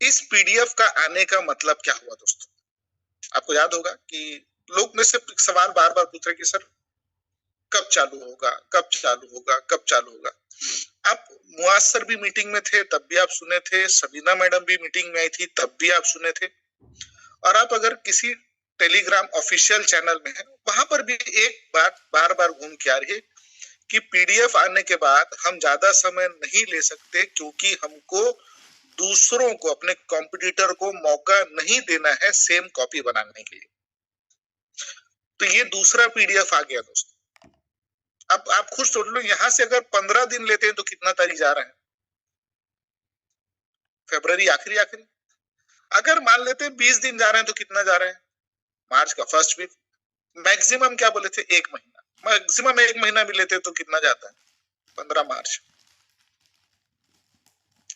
इस पीडीएफ का आने का मतलब क्या हुआ दोस्तों? आपको याद होगा कि लोग में से सवाल बार बार पूछ रहे कि सर कब चालू होगा, कब चालू होगा, कब चालू होगा। आप मुआज सर भी मीटिंग में थे तब भी आप सुने थे, सबीना मैडम भी मीटिंग में आई थी तब भी आप सुने थे, और आप अगर किसी टेलीग्राम ऑफिशियल चैनल में है वहां पर भी एक बात बार बार घूम के आ रही है कि पीडीएफ आने के बाद हम ज्यादा समय नहीं ले सकते क्योंकि हमको दूसरों को, अपने कॉम्पिटिटर को मौका नहीं देना है सेम कॉपी बनाने के लिए। तो ये दूसरा पीडीएफ आ गया दोस्तों। अब आप खुद सोच लो, यहां से अगर 15 दिन लेते हैं तो कितना तारीख जा रहा है? फरवरी आखिरी आखिरी। अगर मान लेते हैं 20 दिन जा रहे हैं तो कितना जा रहे हैं? मार्च का फर्स्ट वीक। मैक्सिमम क्या बोले थे? 1 महीना। मैक्सिमम 1 महीना भी लेते तो कितना जाता है? 15 मार्च।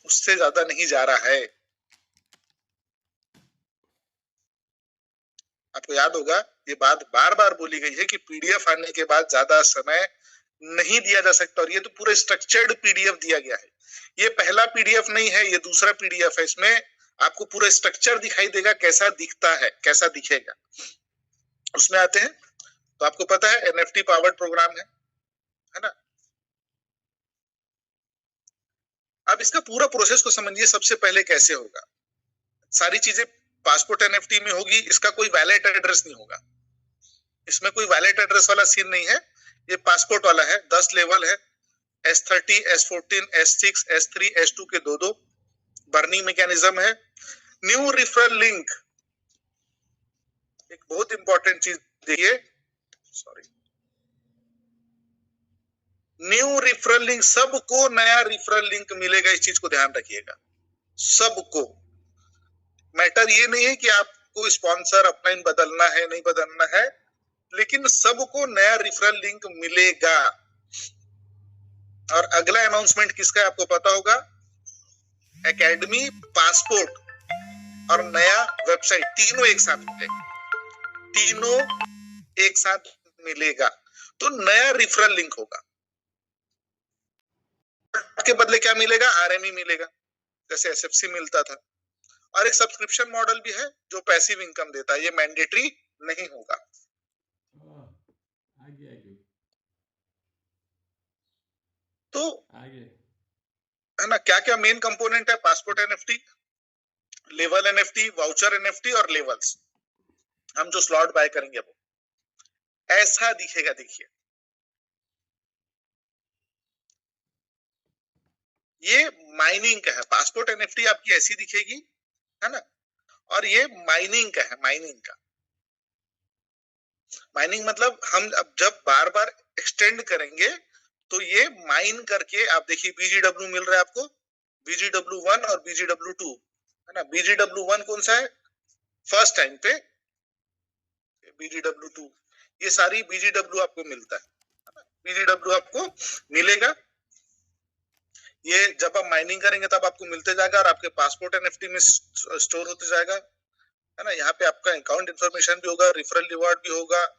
उससे ज्यादा नहीं जा रहा है। आपको याद होगा ये बात बार बार बोली गई है कि पीडीएफ आने के बाद ज्यादा समय नहीं दिया जा सकता, और ये तो पूरा स्ट्रक्चर्ड पीडीएफ दिया गया है। ये पहला पीडीएफ नहीं है, ये दूसरा पीडीएफ है। इसमें आपको पूरा स्ट्रक्चर दिखाई देगा, कैसा दिखता है, कैसा दिखेगा। उसमें आते हैं तो आपको पता है एनएफटी पावर्ड प्रोग्राम है ना। अब इसका पूरा प्रोसेस को समझिए। सबसे पहले कैसे होगा, सारी चीजें पासपोर्ट एनएफटी में होगी। इसका कोई वैलिड एड्रेस नहीं होगा, इसमें कोई वैलिड एड्रेस वाला सीन नहीं है। ये पासपोर्ट वाला है। 10 लेवल है, S30, S14, S6, S3, S2 के दो दो। बर्निंग मैकेनिज्म है। न्यू रिफरल लिंक, एक बहुत इंपॉर्टेंट चीज देखिए, सॉरी, न्यू रिफरल लिंक, सबको नया रिफरल लिंक मिलेगा। इस चीज को ध्यान रखिएगा, सबको। मैटर ये नहीं है कि आपको स्पॉन्सर अपना बदलना है नहीं बदलना है, लेकिन सबको नया रिफरल लिंक मिलेगा। और अगला अनाउंसमेंट किसका है आपको पता होगा? एकेडमी, पासपोर्ट और नया वेबसाइट, तीनों एक साथ मिलेगा। तीनों एक साथ मिलेगा तो नया रिफरल लिंक होगा। के बदले क्या मिलेगा? आरएमई मिलेगा, जैसे एसएफसी मिलता था। और एक सब्सक्रिप्शन मॉडल भी है जो पैसिव इनकम देता है। ये मैंडेटरी नहीं होगा। तो है ना, क्या क्या मेन कंपोनेंट है passport NFT? Level NFT, voucher NFT और लेवल्स। हम जो स्लॉट बाय करेंगे वो ऐसा दिखेगा। देखिए ये माइनिंग का है। पासपोर्ट एनएफटी आपकी ऐसी दिखेगी, है ना। और ये माइनिंग का है। माइनिंग का माइनिंग मतलब हम अब जब बार बार एक्सटेंड करेंगे तो ये माइन करके, आप देखिए बीजीडब्ल्यू मिल रहा है आपको, BGW1 और BGW2, है ना। BGW1 कौन सा है? फर्स्ट टाइम पे। BGW2, ये सारी BGW आपको मिलता है। BGW आपको मिलेगा। ये जब आप माइनिंग करेंगे तब आपको मिलते जाएगा और आपके पासपोर्ट एनएफटी में स्टोर होते जाएगा, है ना। यहाँ पे आपका अकाउंट इंफॉर्मेशन भी होगा, रिफरल रिवार्ड भी होगा,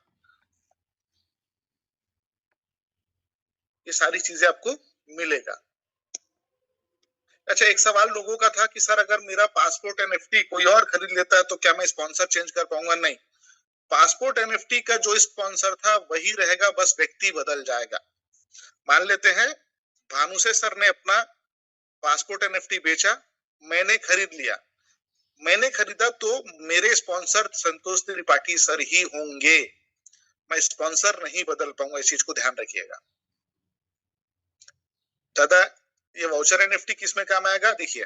ये सारी चीजें आपको मिलेगा। अच्छा, एक सवाल लोगों का था कि सर अगर मेरा पासपोर्ट एनएफटी कोई और खरीद लेता है तो क्या मैं स्पॉन्सर चेंज कर पाऊंगा? नहीं, पासपोर्ट एनएफटी का जो स्पॉन्सर था वही रहेगा, बस व्यक्ति बदल जाएगा। मान लेते हैं भानुसे सर ने अपना पासपोर्ट एनएफटी बेचा, मैंने खरीद लिया। मैंने खरीदा तो मेरे स्पॉन्सर संतोष त्रिपाठी सर ही होंगे, मैं स्पॉन्सर नहीं बदल पाऊंगा। इस चीज को ध्यान रखिएगा। दादा ये वाउचर एनएफटी किस में काम आएगा? देखिए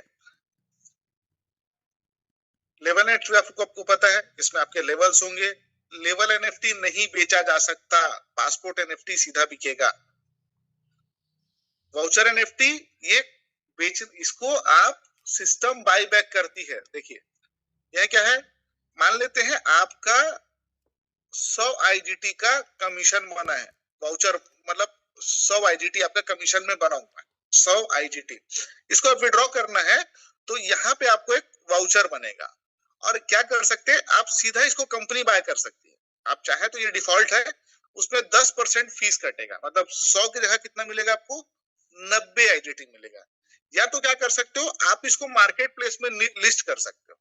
लेवल एनएफटी आपको पता है, इसमें आपके लेवल्स होंगे। लेवल एनएफटी नहीं बेचा जा सकता, पासपोर्ट एनएफटी सीधा बिकेगा। वाउचर एनएफटी ये बेच, इसको आप सिस्टम बाय बैक करती है। देखिए यह क्या है, मान लेते हैं आपका 100 आईजीटी का कमीशन बना है। वाउचर मतलब 100 आईजीटी आपका कमीशन में बना हुआ है, 100 आईजीटी। इसको आप विड्रॉ करना है तो यहाँ पे आपको एक वाउचर बनेगा। और क्या कर सकते हैं आप, सीधा इसको कंपनी बाय कर सकती है। आप चाहे तो ये डिफॉल्ट है, उसमें 10% फीस कटेगा। मतलब 100 की जगह कितना मिलेगा आपको? 90 आईजीटी मिलेगा। या तो क्या कर सकते हो, आप इसको मार्केट प्लेस में लिस्ट कर सकते हो।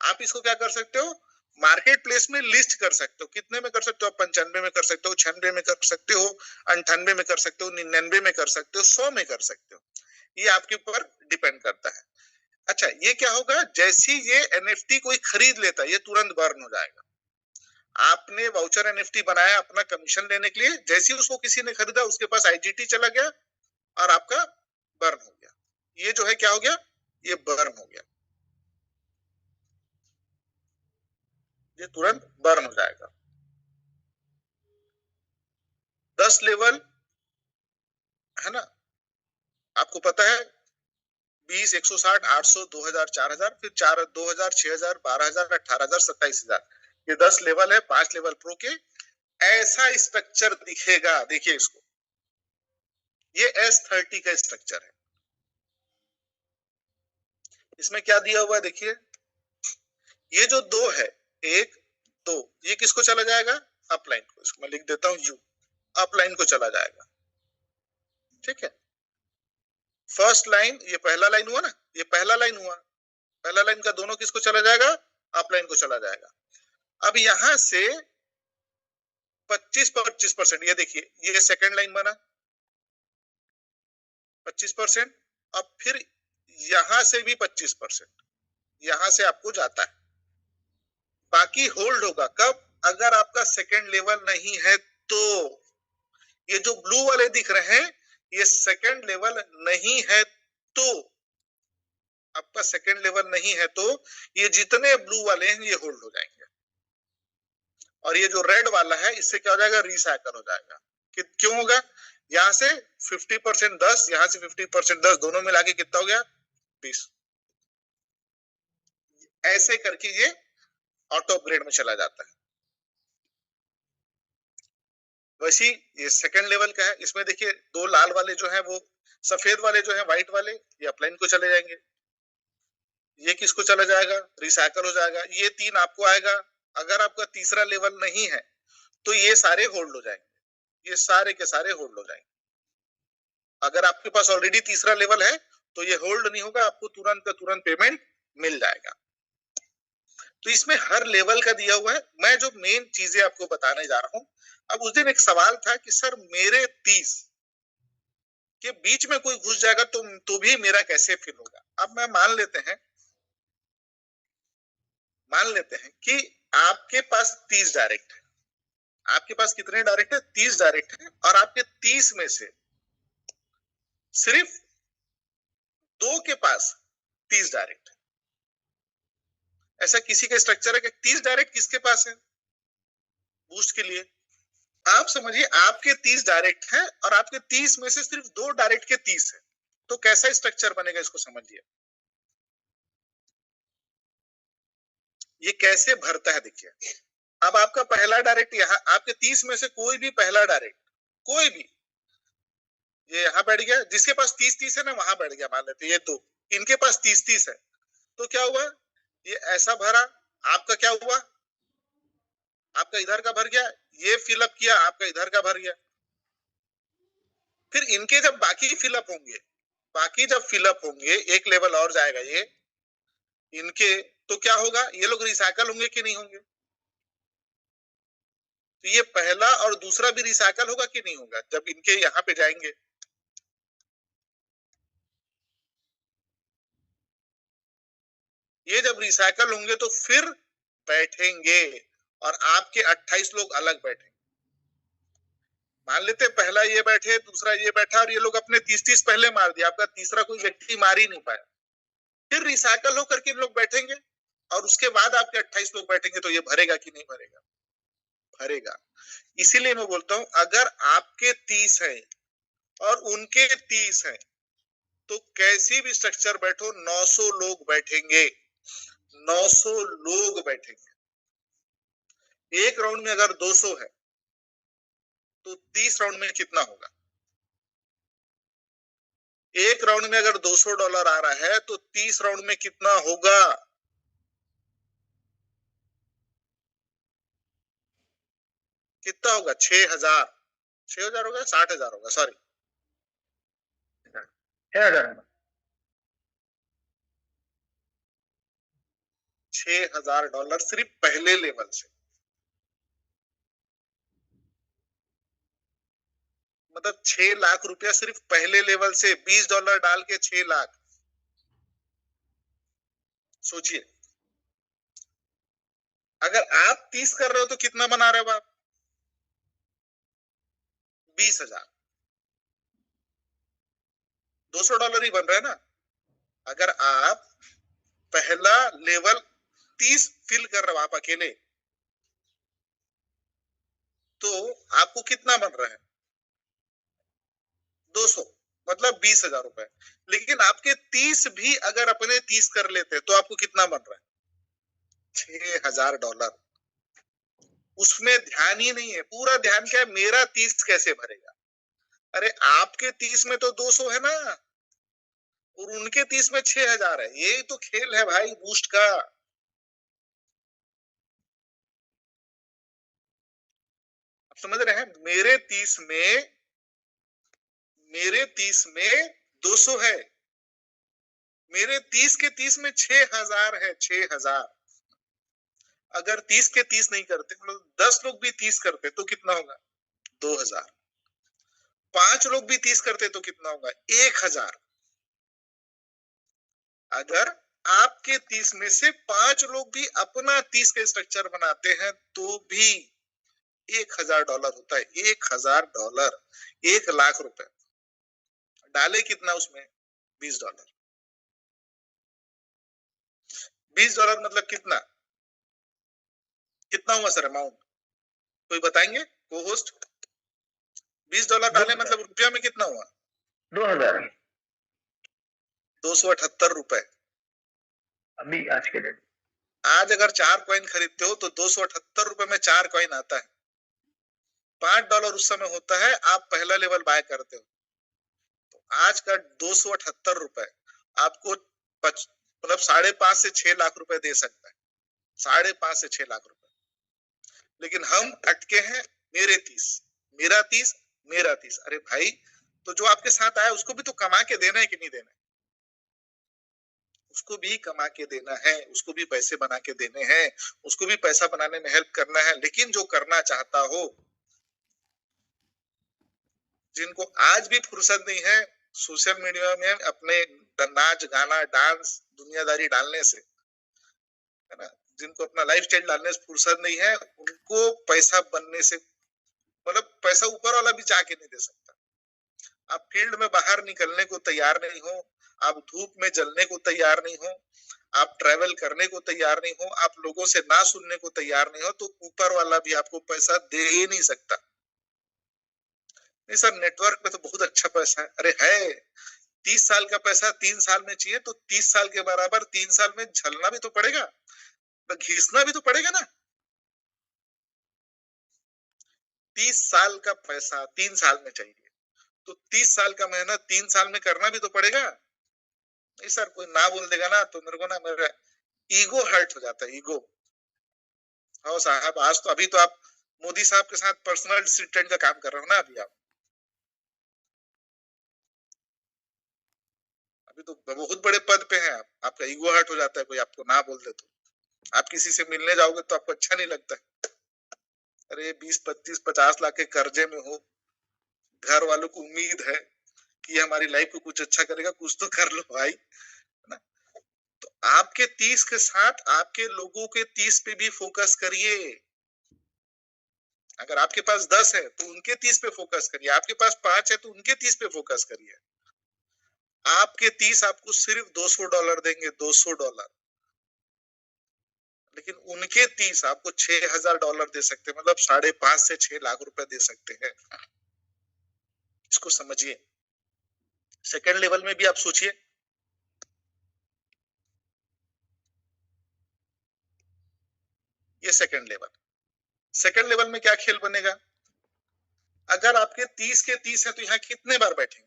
आप इसको क्या कर सकते हो, मार्केट प्लेस में लिस्ट कर सकते हो। कितने में कर सकते हो आप? 95 में कर सकते हो, 96 में कर सकते हो, 98 में कर सकते हो, 99 में कर सकते हो, 100 में कर सकते हो। ये आपके ऊपर डिपेंड करता है। अच्छा, ये क्या होगा, जैसी ये एनएफटी कोई खरीद लेता है ये तुरंत बर्न हो जाएगा। आपने वाउचर एनएफटी बनाया अपना कमीशन लेने के लिए, जैसे ही उसको किसी ने खरीदा उसके पास आईजीटी चला गया और आपका बर्न हो गया। ये जो है क्या हो गया, ये बर्न हो गया, ये तुरंत बर्न हो जाएगा। 10 लेवल है ना, आपको पता है 20, 160, 800, 2000, 4000, फिर 4, 2000, 6000, 12000, 18000, 27000, ये 10 लेवल है। 5 लेवल प्रो के। ऐसा स्ट्रक्चर दिखेगा, देखिए इसको, ये S30 का स्ट्रक्चर है। इसमें क्या दिया हुआ है देखिए, ये जो दो है, 1 2, ये किसको चला जाएगा, अपलाइन को। इसको मैं लिख देता हूं U, अपलाइन को चला जाएगा। ठीक है, फर्स्ट लाइन, ये पहला लाइन हुआ ना, ये पहला लाइन हुआ, पहला लाइन का दोनों किसको चला जाएगा, अपलाइन को चला जाएगा। अब यहां से 25%, ये देखिए ये सेकंड लाइन बना 25%। अब फिर यहां से भी 25% यहां से आपको जाता है, बाकी होल्ड होगा कब, अगर आपका सेकंड लेवल नहीं है तो। ये जो ब्लू वाले दिख रहे हैं ये सेकंड लेवल नहीं है तो, आपका सेकंड लेवल नहीं है तो ये जितने ब्लू वाले हैं ये होल्ड हो जाएंगे, और ये जो रेड वाला है इससे क्या हो जाएगा, रिसाइकल हो जाएगा। क्यों होगा, यहां से 50% 10, यहां से 50% 10, दोनों मिला के कितना हो गया, 20। ऐसे करके ये ऑटो अपग्रेड में चला जाता है। वैसी ये सेकंड लेवल का है, इसमें देखिए दो लाल वाले जो है वो, सफेद वाले जो है व्हाइट वाले, ये अपलाइन को चले जाएंगे। ये किसको चला जाएगा, रिसाइकल हो जाएगा। ये 3 आपको आएगा। अगर आपका तीसरा लेवल नहीं है तो ये सारे होल्ड हो जाएंगे, ये सारे के सारे होल्ड हो जाएंगे। अगर आपके पास ऑलरेडी तीसरा लेवल है तो ये होल्ड नहीं होगा, आपको तुरंत का तुरंत पेमेंट मिल जाएगा। तो इसमें हर लेवल का दिया हुआ है। मैं जो मेन चीजें आपको बताने जा रहा हूं, अब उस दिन एक सवाल था कि सर मेरे 30 के बीच में कोई घुस जाएगा तो भी मेरा कैसे फील होगा। अब मैं मान लेते हैं कि आपके पास 30 डायरेक्ट है। आपके पास कितने डायरेक्ट है, 30 डायरेक्ट है, और आपके 30 में से सिर्फ 2 के पास 30 डायरेक्ट है। ऐसा किसी का स्ट्रक्चर है कि 30 डायरेक्ट किसके पास है बूस्ट के लिए। आप समझिए आपके 30 डायरेक्ट है और आपके 30 में से सिर्फ 2 डायरेक्ट के 30 है, तो कैसा स्ट्रक्चर बनेगा इसको समझिए। ये कैसे भरता है देखिए। अब आपका पहला डायरेक्ट यहाँ, आपके 30 में से कोई भी पहला डायरेक्ट, कोई भी, ये यहाँ बैठ गया, जिसके पास 30-30 है ना वहां बैठ गया, मान लेते ये 2, इनके पास 30-30 है, तो क्या हुआ, ये ऐसा भरा, आपका क्या हुआ, आपका इधर का भर गया, ये फिलअप किया, आपका इधर का भर गया। फिर इनके जब बाकी फिलअप होंगे, बाकी जब फिलअप होंगे, एक लेवल और जाएगा ये इनके, तो क्या होगा, ये लोग रिसाइकल होंगे कि नहीं होंगे। तो ये पहला और दूसरा भी रिसाइकल होगा कि नहीं होगा जब इनके यहाँ पे जाएंगे। ये जब रिसाइकल होंगे तो फिर बैठेंगे और आपके 28 लोग अलग बैठेंगे। मान लेते पहला ये बैठे, दूसरा ये बैठा, और ये लोग अपने 30-30 पहले मार दिया, आपका तीसरा कोई व्यक्ति मार ही नहीं पाया। फिर रिसाइकल होकर के लोग बैठेंगे और उसके बाद आपके 28 लोग बैठेंगे, तो ये भरेगा कि नहीं भरेगा, भरेगा। इसीलिए मैं बोलता हूं अगर आपके 30 है और उनके 30 है तो कैसी भी स्ट्रक्चर बैठो 900 लोग बैठेंगे, 900 लोग बैठेंगे। एक राउंड में अगर 200 है तो 30 राउंड में कितना होगा। एक राउंड में अगर $200 आ रहा है तो 30 राउंड में कितना होगा, कितना होगा, 6000 होगा, 60,000 होगा, सॉरी 6000 होगा। $6,000 सिर्फ पहले लेवल से। मतलब 6 लाख रुपया सिर्फ पहले लेवल से, $20 डाल के 6 लाख। सोचिए, अगर आप 30 कर रहे हो तो कितना बना रहे हो आप? 20,000। $200 ही बन रहा है ना। अगर आप पहला लेवल 30 फिल कर रहे हो आप अकेले, तो आपको कितना बन रहा है? 200, मतलब 20,000 रुपए। लेकिन आपके 30 भी अगर अपने 30 कर लेते तो आपको कितना बन रहा है? $6,000। उसमें ध्यान ही नहीं है, पूरा ध्यान क्या है, मेरा 30 कैसे भरेगा। अरे आपके 30 में तो 200 है ना, और उनके 30 में 6,000 है। यही तो खेल है भाई बूस्ट का। आप समझ रहे हैं? मेरे 30 में 200 है, मेरे 30 के 30 में 6,000 है। 6,000। अगर 30 के 30 नहीं करते, मतलब 10 लोग भी 30 करते तो कितना होगा? 2,000। 5 लोग भी 30 करते तो कितना होगा? 1,000। अगर आपके 30 में से 5 लोग भी अपना 30 का स्ट्रक्चर बनाते हैं तो भी $1,000 होता है। $1,000, 1 लाख रुपए। डाले कितना उसमें? $20। $20 मतलब कितना? कितना हुआ सर अमाउंट? कोई बताएंगे को होस्ट? $20 डाले मतलब रुपया में कितना हुआ? 2,000। 278 रुपए। अभी आज के डेट। आज अगर 4 कॉइन खरीदते हो तो 278 रुपए में 4 कॉइन आता है। $5 उस समय होता है, आप पहला लेवल बाय करते हो। तो आज का 278 रुपए आपको मतलब 5.5 से 6 लाख रुपए दे सकता है। 5.5 से 6 लाख रुपए। लेकिन हम अटके हैं मेरे 30, मेरा 30, मेरा 30। अरे भाई, तो जो आपके साथ आया उसको भी तो कमा के देना है कि नहीं देना है? उसको भी कमा के देना है, उसको भी पैसे बना के देने हैं, उसको भी पैसा बनाने में हेल्प करना है। लेकिन जो करना चाहता हो, जिनको आज भी फुर्सत नहीं है सोशल मीडिया में अपने नाच गाना डांस दुनियादारी डालने से, है ना, जिनको अपना लाइफस्टाइल डालने से फुर्सत नहीं है, उनको पैसा बनने से, मतलब पैसा ऊपर वाला भी चाह के नहीं दे सकता। आप फील्ड में बाहर निकलने को तैयार नहीं हो, आप धूप में जलने को तैयार नहीं हो, आप ट्रैवल करने को तैयार नहीं हो, आप लोगों से ना सुनने को तैयार नहीं हो, तो ऊपर वाला भी आपको पैसा दे ही नहीं सकता। नहीं सर, नेटवर्क में तो बहुत अच्छा पैसा है। अरे है, 30 साल का पैसा 3 साल में चाहिए तो 30 साल के बराबर 3 साल में झलना भी तो पड़ेगा, तो घिसना भी तो पड़ेगा ना। 30 साल का पैसा 3 साल में चाहिए, तो 30 साल का मेहनत 3 साल में करना भी तो पड़ेगा। नहीं सर, कोई ना बोल देगा ना तो मेरे को ना, मेरा ईगो हर्ट हो जाता है, ईगो। हाँ साहब, आज तो अभी तो आप मोदी साहब के साथ पर्सनल असिस्टेंट का काम कर रहे हो ना अभी आप। अभी तो बहुत बड़े पद पे हैं आप, आपका ईगो हर्ट हो जाता है कोई आपको ना बोल दे तो। आप किसी से मिलने जाओगे तो आपको अच्छा नहीं लगता है। अरे 20, 25, 50 लाख के कर्जे में हो, घर वालों को उम्मीद है कि ये हमारी लाइफ को कुछ अच्छा करेगा, कुछ तो कर लो भाई, है ना। तो आपके 30 के साथ आपके लोगों के 30 पे भी फोकस करिए। अगर आपके पास 10 है तो उनके 30 पे फोकस करिए, आपके पास 5 है तो उनके 30 पे फोकस करिए। आपके 30 आपको सिर्फ $200 देंगे, $200। लेकिन उनके 30 आपको $6,000 दे सकते हैं, मतलब 5.5 से 6 लाख रुपए दे सकते हैं। इसको समझिए। सेकेंड लेवल में भी आप सोचिए, ये सेकेंड लेवल में क्या खेल बनेगा? अगर आपके 30 के 30 है तो यहाँ कितने बार बैठेंगे?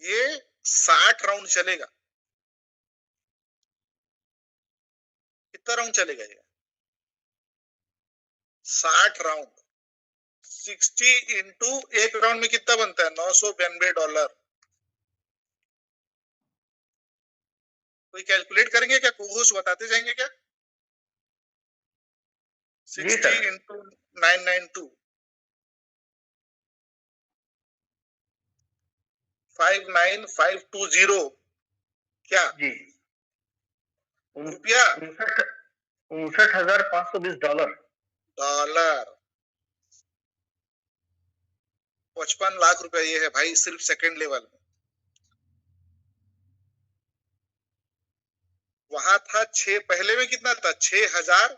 ये 60 राउंड चलेगा। कितना राउंड चलेगा ये? 60 राउंड। 60 इंटू एक राउंड में कितना बनता है? $992। कोई कैलकुलेट करेंगे क्या? कोहोस्ट बताते जाएंगे क्या? जी 60 सर। इंटू 992 59520 क्या जी रुपया? 59,520 डॉलर। डॉलर। 55 लाख रुपया ये है भाई सिर्फ सेकंड लेवल में। वहां था पहले में कितना था? 6,000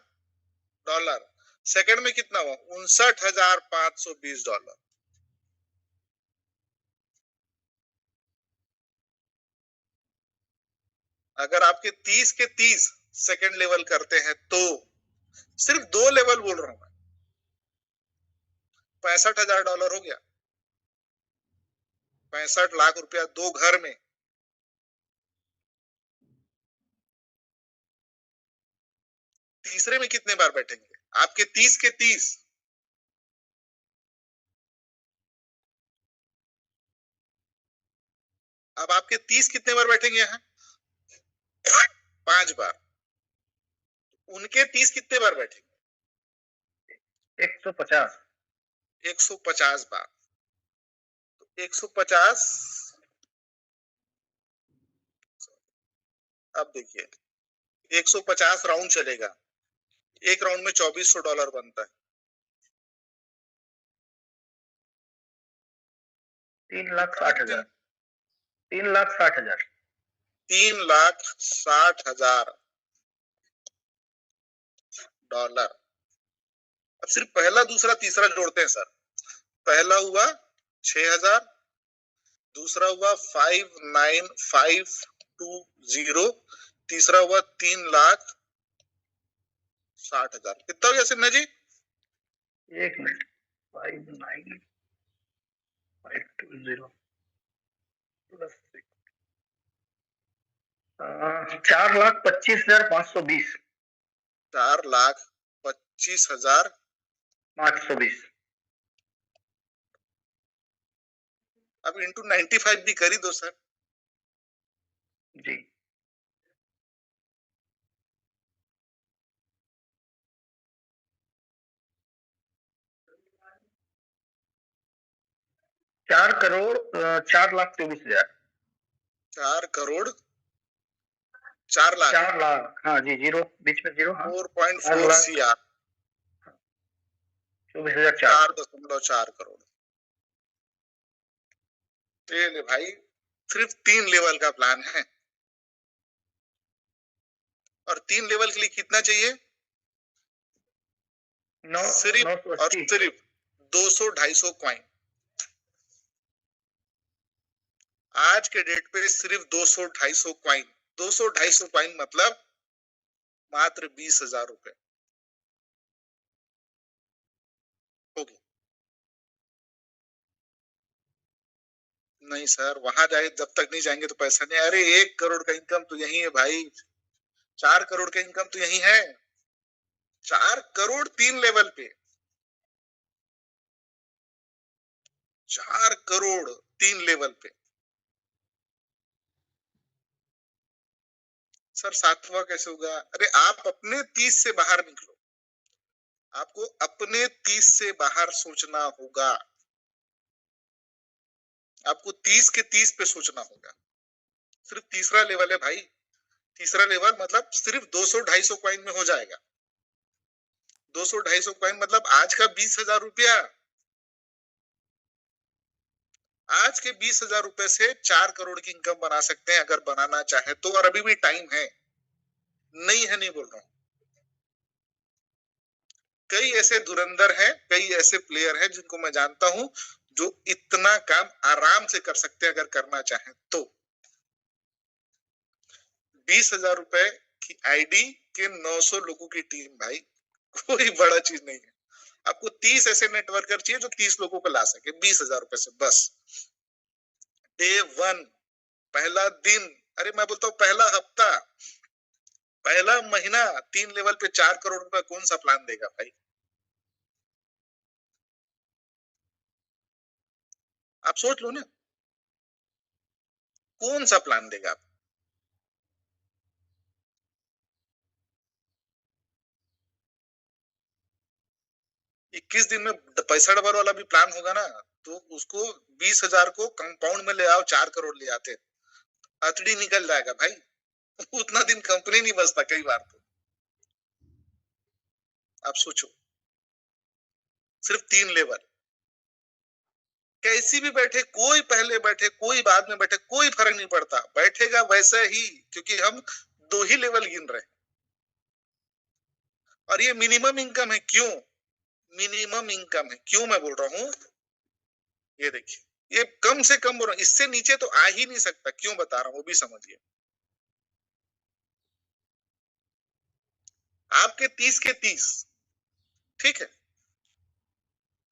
डॉलर। सेकंड में कितना हुआ? 59,520 डॉलर। अगर आपके 30 के 30 सेकंड लेवल करते हैं तो सिर्फ 2 लेवल बोल रहा हूं मैं, 65,000 डॉलर हो गया। 65 लाख रुपया 2 घर में। तीसरे में कितने बार बैठेंगे? आपके 30 के 30। अब आपके 30 कितने बार बैठेंगे यहाँ? 5 बार। उनके 30 कितने बार बैठेंगे? 150। 150 बार। तो 150। अब देखिए 150 राउंड चलेगा। एक राउंड में 2400 डॉलर बनता है। 3,60,000। 3,60,000। 3,60,000 डॉलर। अब सिर्फ पहला दूसरा तीसरा जोड़ते हैं सर। पहला हुआ 6,000, दूसरा हुआ 59,520, तीसरा हुआ 3,60,000। कितना हो गया सिन्हा जी? 1 मिनट। 59,520 प्लस 4,25,520। 4,25,520। 520। अब इंटू 95 भी कर ही दो सर। जी। चार करोड़ 4,24,000। 4 करोड़ 4 लाख। 4 लाख, हाँ जी, जीरो बीच में जीरो, हाँ। 4.4 CR। 24,004। 4.4 करोड़। ये ले भाई सिर्फ 3 लेवल का प्लान है। और 3 लेवल के लिए कितना चाहिए? सिर्फ और 980। सिर्फ 200-250 कॉइन। आज के डेट पे सिर्फ 200-250 कॉइन। 200-250 कॉइन मतलब मात्र 20,000 रुपए होगी। नहीं सर, वहां जाए जब तक नहीं जाएंगे तो पैसा नहीं। अरे 1 करोड़ का इनकम तो यही है भाई। 4 करोड़ का इनकम तो यही है। 4 करोड़ 3 लेवल पे। 4 करोड़ 3 लेवल पे। सर 7वां कैसे होगा? अरे आप अपने 30 से बाहर निकलो। आपको अपने 30 से बाहर सोचना होगा। आपको 30 के 30 पे सोचना होगा। सिर्फ तीसरा लेवल है भाई। तीसरा लेवल मतलब सिर्फ 200-250 कॉइन में हो जाएगा। 200-250 कॉइन मतलब आज का 20,000 रुपया। आज के 20,000 रुपए से 4 करोड़ की इनकम बना सकते हैं अगर बनाना चाहे तो। और अभी भी टाइम है। नहीं है नहीं बोल रहा हूं। कई ऐसे धुरंधर हैं, कई ऐसे प्लेयर हैं जिनको मैं जानता हूं जो इतना काम आराम से कर सकते हैं अगर करना चाहें तो। 20,000 रुपए की आईडी के 900 लोगों की टीम भाई कोई बड़ा चीज नहीं है। आपको 30 ऐसे नेटवर्कर चाहिए जो 30 लोगों को ला सके 20,000 रुपए से बस। डे 1, पहला दिन, अरे मैं बोलता हूँ पहला हफ्ता, पहला महीना 3 लेवल पे 4 करोड़ रुपए कौन सा प्लान देगा भाई? आप सोच लो ना, कौन सा प्लान देगा आप? 21 दिन में 65 वाला भी प्लान होगा ना, तो उसको 20,000 को कंपाउंड में ले आओ, 4 करोड़ ले आते, अतड़ी निकल जाएगा भाई। उतना दिन कंपनी नहीं बचता कई बार तो। आप सोचो, सिर्फ 3 लेवल, कैसी भी बैठे, कोई पहले बैठे कोई बाद में बैठे, कोई फर्क नहीं पड़ता, बैठेगा वैसा ही, क्योंकि हम 2 ही लेवल गिन रहे हैं। और ये मिनिमम इनकम है। क्यों मिनिमम इनकम है, क्यों मैं बोल रहा हूं, ये देखिए, ये कम से कम बोल रहा हूं, इससे नीचे तो आ ही नहीं सकता। क्यों बता रहा हूं वो भी समझिए। आपके 30 के 30, ठीक है,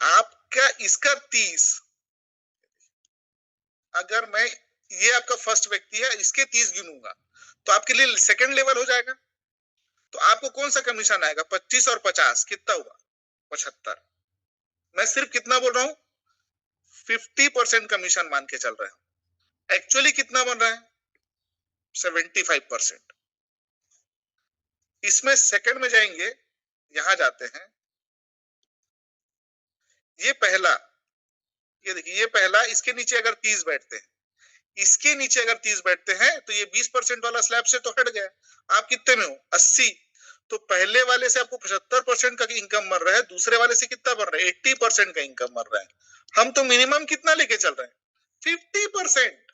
आपका इसका 30, अगर मैं, ये आपका फर्स्ट व्यक्ति है, इसके 30 गिनूंगा तो आपके लिए सेकंड लेवल हो जाएगा। तो आपको कौन सा कमीशन आएगा? 25 और 50 कितना हुआ? 75। मैं सिर्फ कितना बोल रहा हूं? 50% कमीशन मान के चल रहे हैं। एक्चुअली कितना बन रहा है? 75%। इसमें सेकंड में जाएंगे, यहां जाते हैं, ये पहला, ये देखिए, ये पहला, इसके नीचे अगर 30 बैठते हैं, इसके नीचे अगर 30 बैठते हैं तो ये 20% वाला स्लैब से तो हट गया। आप कितने में हो? 80। तो पहले वाले से आपको 75% का इनकम बन रहा है, दूसरे वाले से कितना बन रहा है? 80% का इनकम बन रहा है। हम तो मिनिमम कितना लेके चल रहे हैं? 50%।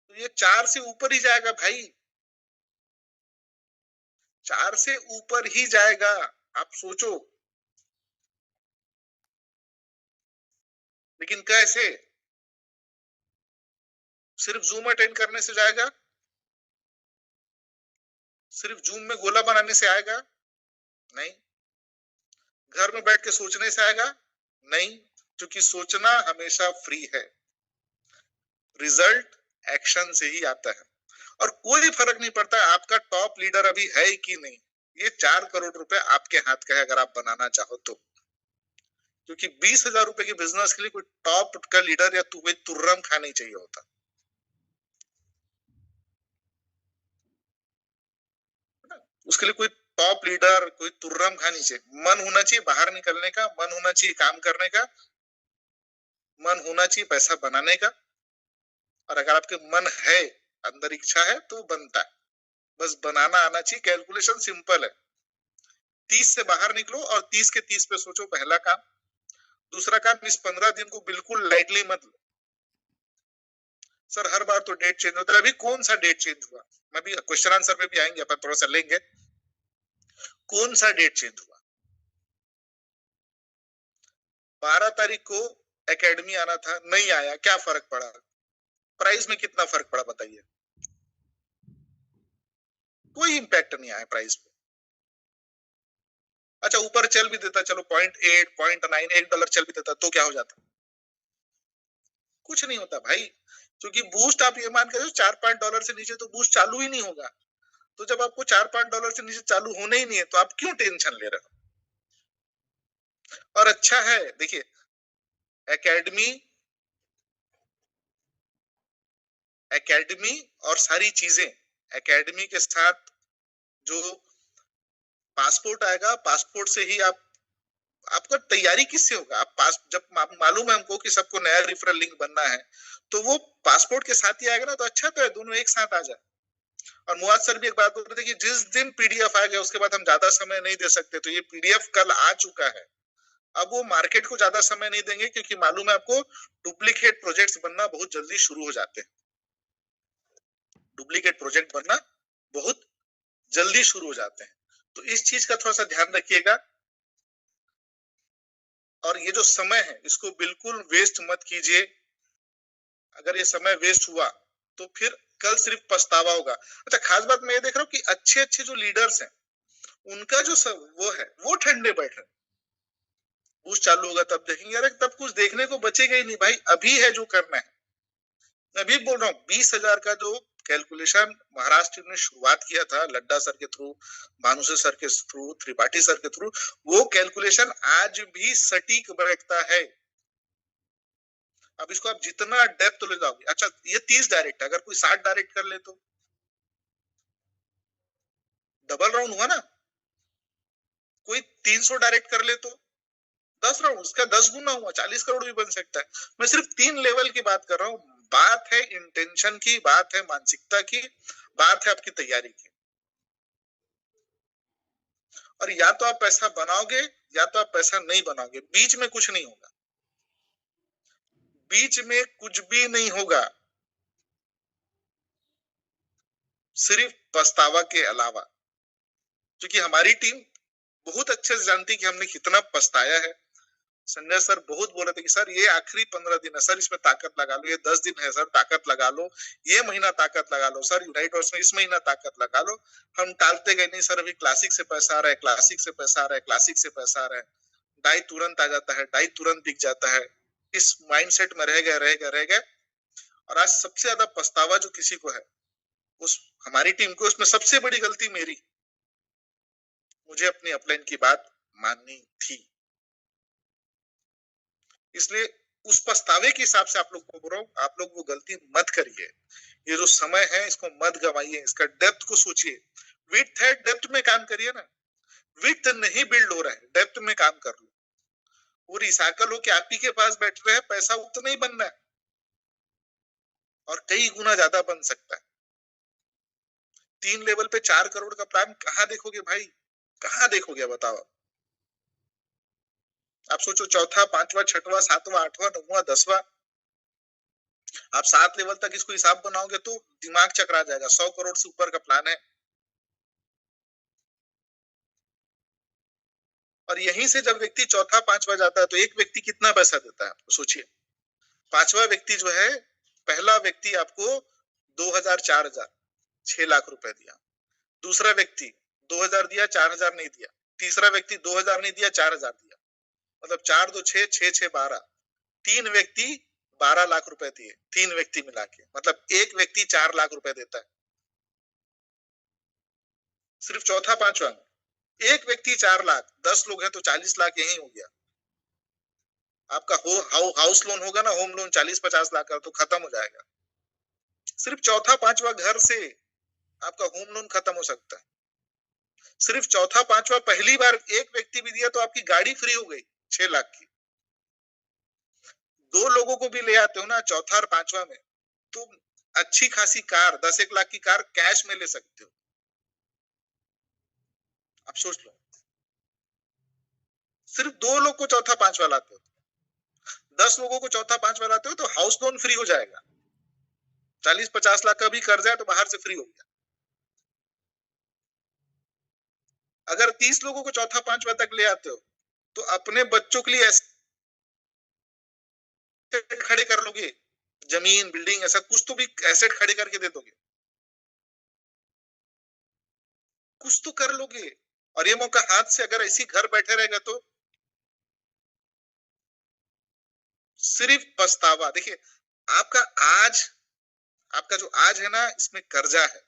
तो ये 4 से ऊपर ही जाएगा भाई, 4 से ऊपर ही जाएगा। आप सोचो, लेकिन कैसे? सिर्फ जूम अटेंड करने से जाएगा? सिर्फ जूम में गोला बनाने से आएगा? नहीं। घर में बैठ के सोचने से आएगा? नहीं, क्योंकि सोचना हमेशा फ्री है, रिजल्ट एक्शन से ही आता है। और कोई फर्क नहीं पड़ता आपका टॉप लीडर अभी है कि नहीं, ये 4 करोड़ रुपए आपके हाथ का है अगर आप बनाना चाहो तो। क्योंकि 20,000 रुपए के बिजनेस के लिए कोई टॉप का लीडर या कोई तुर्रम खा नहीं चाहिए होता। उसके लिए कोई टॉप लीडर, कोई तुर्रम खा नहीं चाहिए। मन होना चाहिए बाहर निकलने का, मन होना चाहिए काम करने का, मन होना चाहिए पैसा बनाने का। और अगर आपके मन है, अंदर इच्छा है, तो बनता है। बस बनाना आना चाहिए। कैलकुलेशन सिंपल है। 30 से बाहर निकलो और 30 के 30 पे सोचो, पहला काम। दूसरा काम, इस 15 दिन को बिल्कुल लाइटली मत लो। सर हर बार तो डेट चेंज होता है, अभी कौन सा डेट चेंज हुआ? मैं भी क्वेश्चन आंसर पे भी आएंगे, अपन थोड़ा सा लेंगे। कौन सा डेट चेंज हुआ? 12 तारीख को एकेडमी आना था, नहीं आया, क्या फर्क पड़ा? प्राइस में कितना फर्क पड़ा बताइए? कोई इंपैक्ट नहीं आया प्राइस पे। अच्छा, ऊपर चल भी देता, चलो 0.8 0.9 $1 चल भी देता, तो क्या हो जाता? कुछ नहीं होता भाई, क्योंकि बूस्ट आप ये मान के चलो $4-5 से नीचे तो बूस्ट चालू ही नहीं होगा। तो जब आपको $4-5 से नीचे चालू होने ही नहीं है, तो आप क्यों टेंशन ले रहे हो? और अच्छा है, देखिए, एकेडमी एकेडमी और सारी चीजें, एकेडमी के साथ जो पासपोर्ट आएगा, पासपोर्ट से ही आपका तैयारी किससे होगा? आप पास जब मालूम है हमको कि सबको नया रेफरल लिंक बनना है, तो वो पासपोर्ट के साथ ही आएगा ना, तो अच्छा तो है, दोनों एक साथ आ जाए। और मुआज सर भी एक बात बोल रहे थे कि जिस दिन पीडीएफ आ गया उसके बाद हम ज्यादा समय नहीं दे सकते, तो ये पीडीएफ कल आ चुका है। अब वो मार्केट को ज्यादा समय नहीं देंगे, क्योंकि मालूम है आपको डुप्लीकेट प्रोजेक्ट्स बनना बहुत जल्दी शुरू हो जाते हैं। डुप्लीकेट प्रोजेक्ट बनना बहुत जल्दी शुरू हो जाते हैं, तो इस चीज का थोड़ा सा ध्यान रखिएगा। और ये जो समय है इसको बिल्कुल वेस्ट मत कीजिए। अगर ये समय वेस्ट हुआ तो फिर कल सिर्फ पछतावा होगा। अच्छा, खास बात मैं ये देख रहा हूँ कि अच्छे अच्छे जो लीडर्स हैं, उनका जो वो है, वो ठंडे बैठ रहे। बूस्ट चालू होगा तब देखेंगे, यार तब कुछ देखने को बचेगा ही नहीं भाई, अभी है जो करना है। मैं भी बोल रहा हूँ, 20,000 का जो कैलकुलेशन महाराष्ट्र ने शुरुआत किया था लड्डा सर के थ्रू, भानुसे सर के थ्रू, त्रिपाठी सर के थ्रू, वो कैलकुलेशन आज भी सटीक बैठता है। अब इसको आप जितना डेप्थ ले जाओगे, अच्छा ये 30 डायरेक्ट, अगर कोई 60 डायरेक्ट कर ले तो डबल राउंड हुआ ना, कोई 300 डायरेक्ट कर ले तो 10 राउंड, उसका 10 गुना हुआ, 40 करोड़ भी बन सकता है। मैं सिर्फ 3 लेवल की बात कर रहा हूँ। बात है इंटेंशन की, बात है मानसिकता की, बात है आपकी तैयारी की। और या तो आप पैसा बनाओगे या तो आप पैसा नहीं बनाओगे, बीच में कुछ नहीं होगा, बीच में कुछ भी नहीं होगा, सिर्फ पछतावा के अलावा। क्योंकि हमारी टीम बहुत अच्छे से जानती कि हमने कितना पछताया है। संजय सर बहुत बोले थे कि सर ये आखिरी 15 दिन है सर, इसमें ताकत लगा लो, ये 10 दिन है सर, ताकत लगा लो, ये महीना ताकत लगा लो सर, यूनाइट वर्स में इस महीना ताकत लगा लो। हम टालते गए, नहीं सर अभी क्लासिक से पैसा आ रहा है, क्लासिक से पैसा आ रहा है, क्लासिक से पैसा आ रहा है, डाई तुरंत आ जाता है, डाई तुरंत बिक जाता है। इस माइंडसेट में रह गए। और आज सबसे ज्यादा पछतावा जो किसी को है, उस हमारी टीम को, उसमें सबसे बड़ी गलती मेरी, मुझे अपनी अपलाइन की बात माननी थी। इसलिए उस पछतावे के हिसाब से आप लोग को बोल रहा हूं, आप लोग वो गलती मत करिए। ये जो समय है इसको मत गवाइए, इसका डेप्थ को सोचिए। विड्थ है, डेप्थ में काम करिए ना। विड्थ नहीं बिल्ड हो रहा है, डेप्थ में काम कर लो। वो रिसाइकल हो के आप ही के पास बैठ रहे हैं, पैसा उतना ही बनना है और कई गुना ज्यादा बन सकता है। 3 लेवल पे 4 करोड़ का प्लान कहां देखोगे भाई, कहां देखोगे बताओ। आप सोचो, चौथा, पांचवा, छठवा, सातवां, आठवां, नौवां, 10वां, आप 7 लेवल तक इसको हिसाब बनाओगे तो दिमाग चकरा जाएगा। 100 करोड़ से ऊपर का प्लान है। और यहीं से जब व्यक्ति चौथा पांचवा जाता है तो एक व्यक्ति कितना पैसा देता है, सोचिए। पांचवा व्यक्ति जो है, पहला व्यक्ति आपको 2000, 4000, 6 लाख रुपए दिया। दूसरा व्यक्ति 2000 दिया, 4000 नहीं दिया। तीसरा व्यक्ति 2000 नहीं दिया, 4000 दिया। मतलब 4 2 6, 6 6 12, 3 व्यक्ति 12 लाख रुपए दिए, 3 व्यक्ति मिला के। मतलब एक व्यक्ति 4 लाख रुपए देता है सिर्फ चौथा पांचवा में। एक व्यक्ति 4 लाख, 10 लोग हैं तो 40 लाख यही हो गया। आपका हाउस लोन होगा ना, होम लोन 40-50 लाख का, तो खत्म हो जाएगा। सिर्फ चौथा पांचवा घर से आपका होम लोन खत्म हो सकता है। सिर्फ चौथा पांचवा पहली बार एक व्यक्ति भी दिया तो आपकी गाड़ी फ्री हो गई 6 लाख की। 2 लोगों को भी ले आते हो ना चौथा और पांचवा में, तो अच्छी खासी कार, 10-1 लाख की कार कैश में ले सकते हो। आप सोच लो, सिर्फ 2 लोग को चौथा पांचवा लाते हो, 10 लोगों को चौथा पांचवा लाते हो तो हाउस लोन फ्री हो जाएगा। 40-50 लाख का भी कर्जा है तो बाहर से फ्री हो गया। अगर 30 लोगों को चौथा पांचवा तक ले आते हो तो अपने बच्चों के लिए एसेट खड़े कर लोगे, जमीन, बिल्डिंग, ऐसा कुछ तो भी एसेट खड़े करके दे दोगे, कुछ तो कर लोगे। और ये मौका हाथ से अगर ऐसी घर बैठे रहेगा तो सिर्फ पछतावा। देखिए, आपका आज, आपका जो आज है ना, इसमें कर्जा है,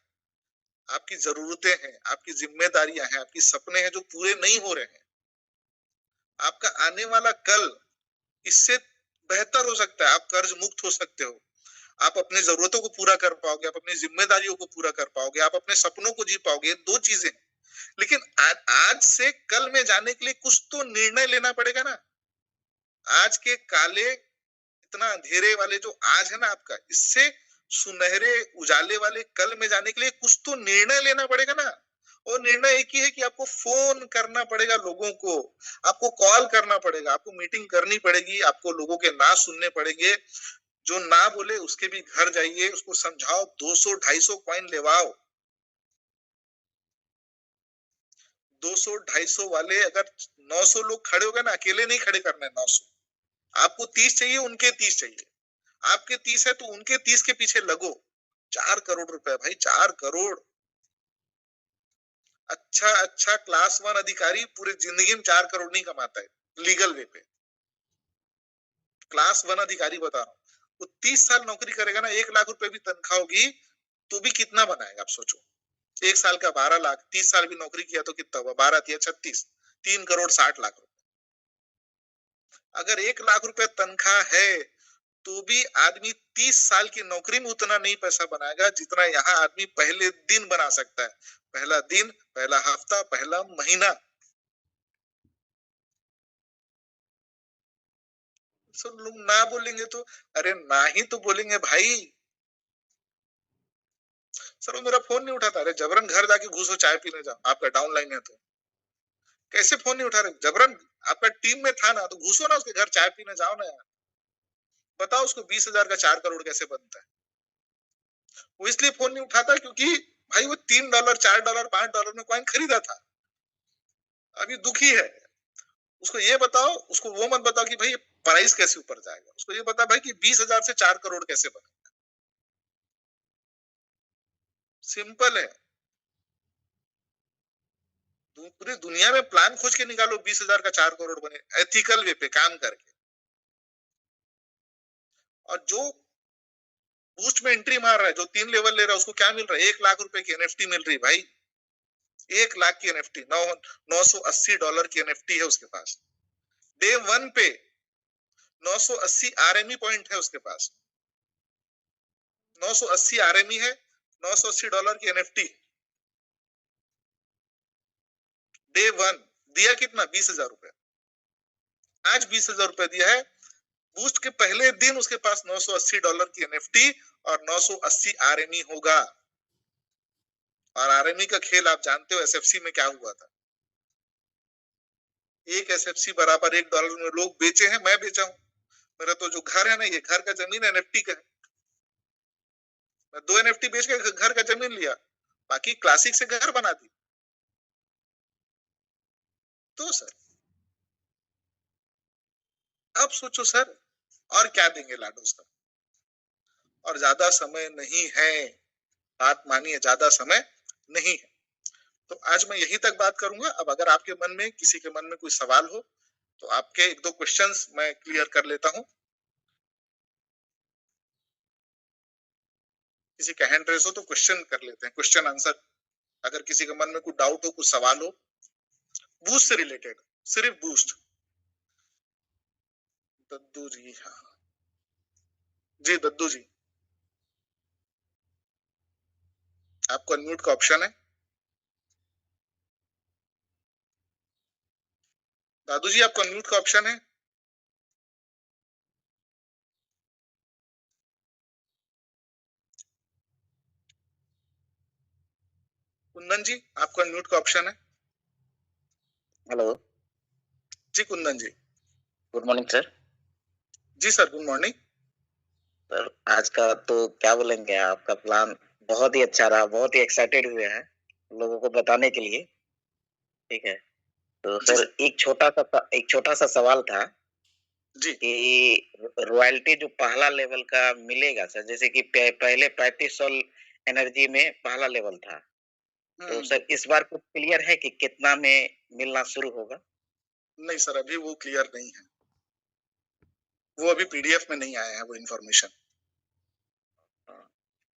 आपकी जरूरतें हैं, आपकी जिम्मेदारियां हैं, आपके सपने हैं जो पूरे नहीं हो रहे हैं। आपका आने वाला कल इससे बेहतर हो सकता है। आप कर्ज मुक्त हो सकते हो, आप अपने जरूरतों को पूरा कर पाओगे, आप अपनी जिम्मेदारियों को पूरा कर पाओगे, आप अपने सपनों को जी पाओगे। 2 चीजें। लेकिन आज से कल में जाने के लिए कुछ तो निर्णय लेना पड़ेगा ना। आज के काले, इतना अंधेरे वाले जो आज है ना आपका, इससे सुनहरे उजाले वाले कल में जाने के लिए कुछ तो निर्णय लेना पड़ेगा ना। और निर्णय एक ही है कि आपको फोन करना पड़ेगा लोगों को, आपको कॉल करना पड़ेगा, आपको मीटिंग करनी पड़ेगी, आपको लोगों के ना सुनने पड़ेंगे। जो ना बोले उसके भी घर जाइए, उसको समझाओ, 200-250 कॉइन लेवाओ। 200-250 वाले अगर 900 लोग खड़े हो गए ना, अकेले नहीं खड़े करना है 900। आपको 30 चाहिए, उनके 30 चाहिए। आपके 30 है तो उनके 30 के पीछे लगो। 4 करोड़ रुपए भाई, 4 करोड़। अच्छा क्लास 1 अधिकारी पूरे जिंदगी में 4 करोड़ नहीं कमाता है लीगल वे पे। क्लास 1 अधिकारी बता रहा हूँ, वो 30 साल नौकरी करेगा ना, 1 लाख रुपए भी तनख्वाह होगी तो भी कितना बनाएगा आप सोचो। 1 साल का 12 लाख, 30 साल भी नौकरी किया तो कितना हुआ, 12 या 36, 3 करोड़ 60 लाख रुपए। अगर 1 लाख रुपए तनख्वाह है तो भी आदमी 30 साल की नौकरी में उतना नहीं पैसा बनाएगा जितना यहाँ आदमी पहले दिन बना सकता है। पहला दिन, पहला हफ्ता, पहला महीना। सब लोग ना बोलेंगे तो, अरे ना ही तो बोलेंगे भाई। सर वो मेरा फोन नहीं उठाता, अरे जबरन घर जाके घुसो चाय पीने जाओ, आपका डाउन लाइन है तो। कैसे फोन नहीं उठा रहे? जबरन आपका टीम में था ना, तो घुसो ना उसके घर, चाय पीने जाओ ना यार। बताओ उसको 20,000 का 4 करोड़ कैसे बनता है। वो इसलिए फोन नहीं उठाता क्योंकि भाई वो $3, $4, $5 में कॉइन खरीदा था, अभी दुखी है। उसको ये बताओ, उसको वो मत बताओ कि भाई प्राइस कैसे ऊपर जाएगा, उसको ये बता भाई कि 20,000 से 4 करोड़ कैसे बने। सिंपल है। पूरी दुनिया में प्लान खोज के निकालो 20,000 का 4 करोड़ बने एथिकल वे पे काम करके। और जो बूस्ट में एंट्री मार रहा है, जो 3 लेवल ले रहा है, उसको क्या मिल रहा है? 1 लाख रुपए की एनएफटी मिल रही भाई। 1 लाख की एनएफटी, $980 की एनएफटी है उसके पास। डे 1 पे 980 आरएमई पॉइंट है उसके पास। 980 आरएमई है, $980 की एनएफटी। डे 1 दिया कितना? 20,000 रुपए। आज 20,000 रुपए दिया है। बूस्ट के पहले दिन उसके पास $980 की एनएफटी और 980 आरएमई होगा। और आरएमई का खेल आप जानते हो एसएफसी में क्या हुआ था। एक एसएफसी बराबर $1 में लोग बेचे हैं, मैं बेचा हूं। मेरा तो जो घर है ना, ये घर का जमीन एनएफटी का है। मैं 2 एनएफटी बेच के घर का जमीन लिया, बाकी क्लासिक से घर बना दी। तो सर अब सोचो सर, और क्या देंगे लाडो सर। और ज्यादा समय नहीं है, बात मानिए, ज्यादा समय नहीं है। तो आज मैं यही तक बात करूंगा। अब अगर आपके मन में, किसी के मन में कोई सवाल हो तो आपके 1-2 क्वेश्चंस मैं क्लियर कर लेता हूं। किसी का हैंड रेस हो तो क्वेश्चन कर लेते हैं, क्वेश्चन आंसर। अगर किसी के मन में कोई डाउट हो, कुछ सवाल हो बूस्ट से रिलेटेड, सिर्फ बूस्ट। दद्दू जी, हाँ जी, दद्दू जी आपको अनम्यूट का ऑप्शन है। दादू जी आपको अनम्यूट का ऑप्शन है। कुंदन जी आपको अनम्यूट का ऑप्शन है। Hello ji Kundan ji. Good morning sir. जी सर, गुड मॉर्निंग। सर आज का तो क्या बोलेंगे, आपका प्लान बहुत ही अच्छा रहा, बहुत ही एक्साइटेड हुए हैं लोगों को बताने के लिए। ठीक है, तो सर एक छोटा सा सवाल था जी कि रॉयल्टी जो पहला लेवल का मिलेगा सर, जैसे कि पहले 3500 एनर्जी में पहला लेवल था, तो सर इस बार कुछ क्लियर है कि कितना में मिलना शुरू होगा? नहीं सर, अभी वो क्लियर नहीं है। वो अभी पीडीएफ में नहीं आया है वो इन्फॉर्मेशन।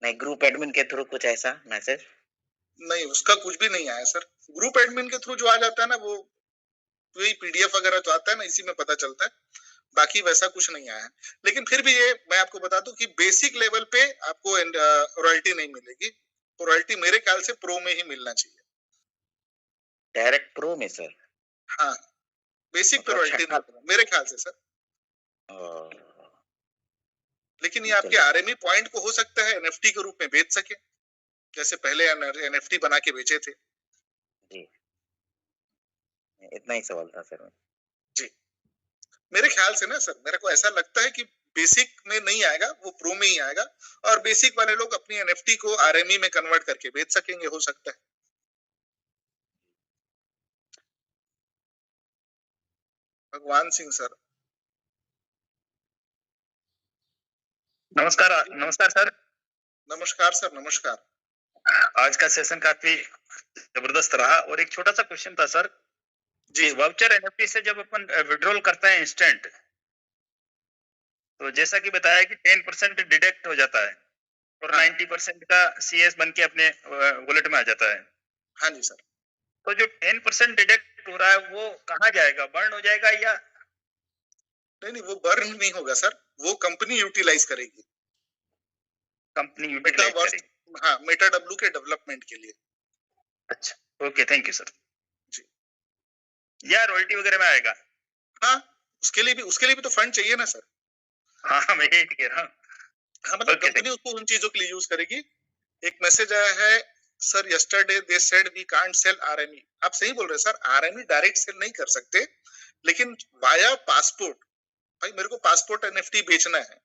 नहीं, ग्रुप एडमिन के थ्रू कुछ ऐसा मैसेज? नहीं, उसका कुछ भी नहीं आया सर। ग्रुप एडमिन के थ्रू जो आ जाता है ना, वो वही पीडीएफ वगैरह जो आता है ना, इसी में पता चलता है। बाकी वैसा कुछ नहीं आया है। लेकिन फिर भी ये मैं आपको बता दूं कि बेसिक लेवल पे आपको रॉयल्टी नहीं मिलेगी। तो रॉयल्टी मेरे ख्याल से प्रो में ही मिलना चाहिए। डायरेक्ट प्रो में सर? हाँ, बेसिक पे रॉयल्टी नहीं मिलेगा मेरे ख्याल से सर। लेकिन ये आपके आरएमई पॉइंट को हो सकता है एनएफटी के रूप में बेच सके, जैसे पहले एनएफटी बना के बेचे थे। जी, इतना ही सवाल था सर। जी, मेरे ख्याल से ना सर, मेरे को ऐसा लगता है कि बेसिक में नहीं आएगा, वो प्रो में ही आएगा। और बेसिक वाले लोग अपनी एनएफटी को आरएमई में कन्वर्ट करके बेच सकेंगे, हो सकता है। भगवान सिंह सर। नमस्कार। नमस्कार सर। नमस्कार सर, नमस्कार। आज का सेशन काफी जबरदस्त रहा। और एक छोटा सा क्वेश्चन था सर जी, वाउचर एनएफटी से जब अपन विड्रॉल करते हैं इंस्टेंट, तो जैसा कि बताया कि 10% डिडक्ट हो जाता है और 90% का सीएस बन के अपने वॉलेट में आ जाता है। हाँ जी सर। तो जो 10% डिडक्ट हो रहा है वो कहाँ जाएगा, बर्न हो जाएगा या? नहीं, वो बर्न नहीं होगा सर, वो कंपनी यूटिलाइज करेगी, कंपनी यूटिलाइज करेगी। हाँ, मेटाडब्ल्यू के डेवलपमेंट के लिए। अच्छा, ओके, थैंक यू सर। जी। या रॉयल्टी वगैरह में आएगा? हाँ, उसके लिए भी तो फंड चाहिए ना सर। हाँ, मैं यही कह रहा हूँ। हाँ, मतलब कंपनी उसको उन चीजों के लिए यूज करेगी। एक मैसेज आया है sir, yesterday they said we can't sell RME. आप सही बोल रहे हैं सर, आरएमई डायरेक्ट सेल नहीं कर सकते, लेकिन वाया पासपोर्ट, भाई मेरे को पासपोर्ट एनएफटी बेचना है,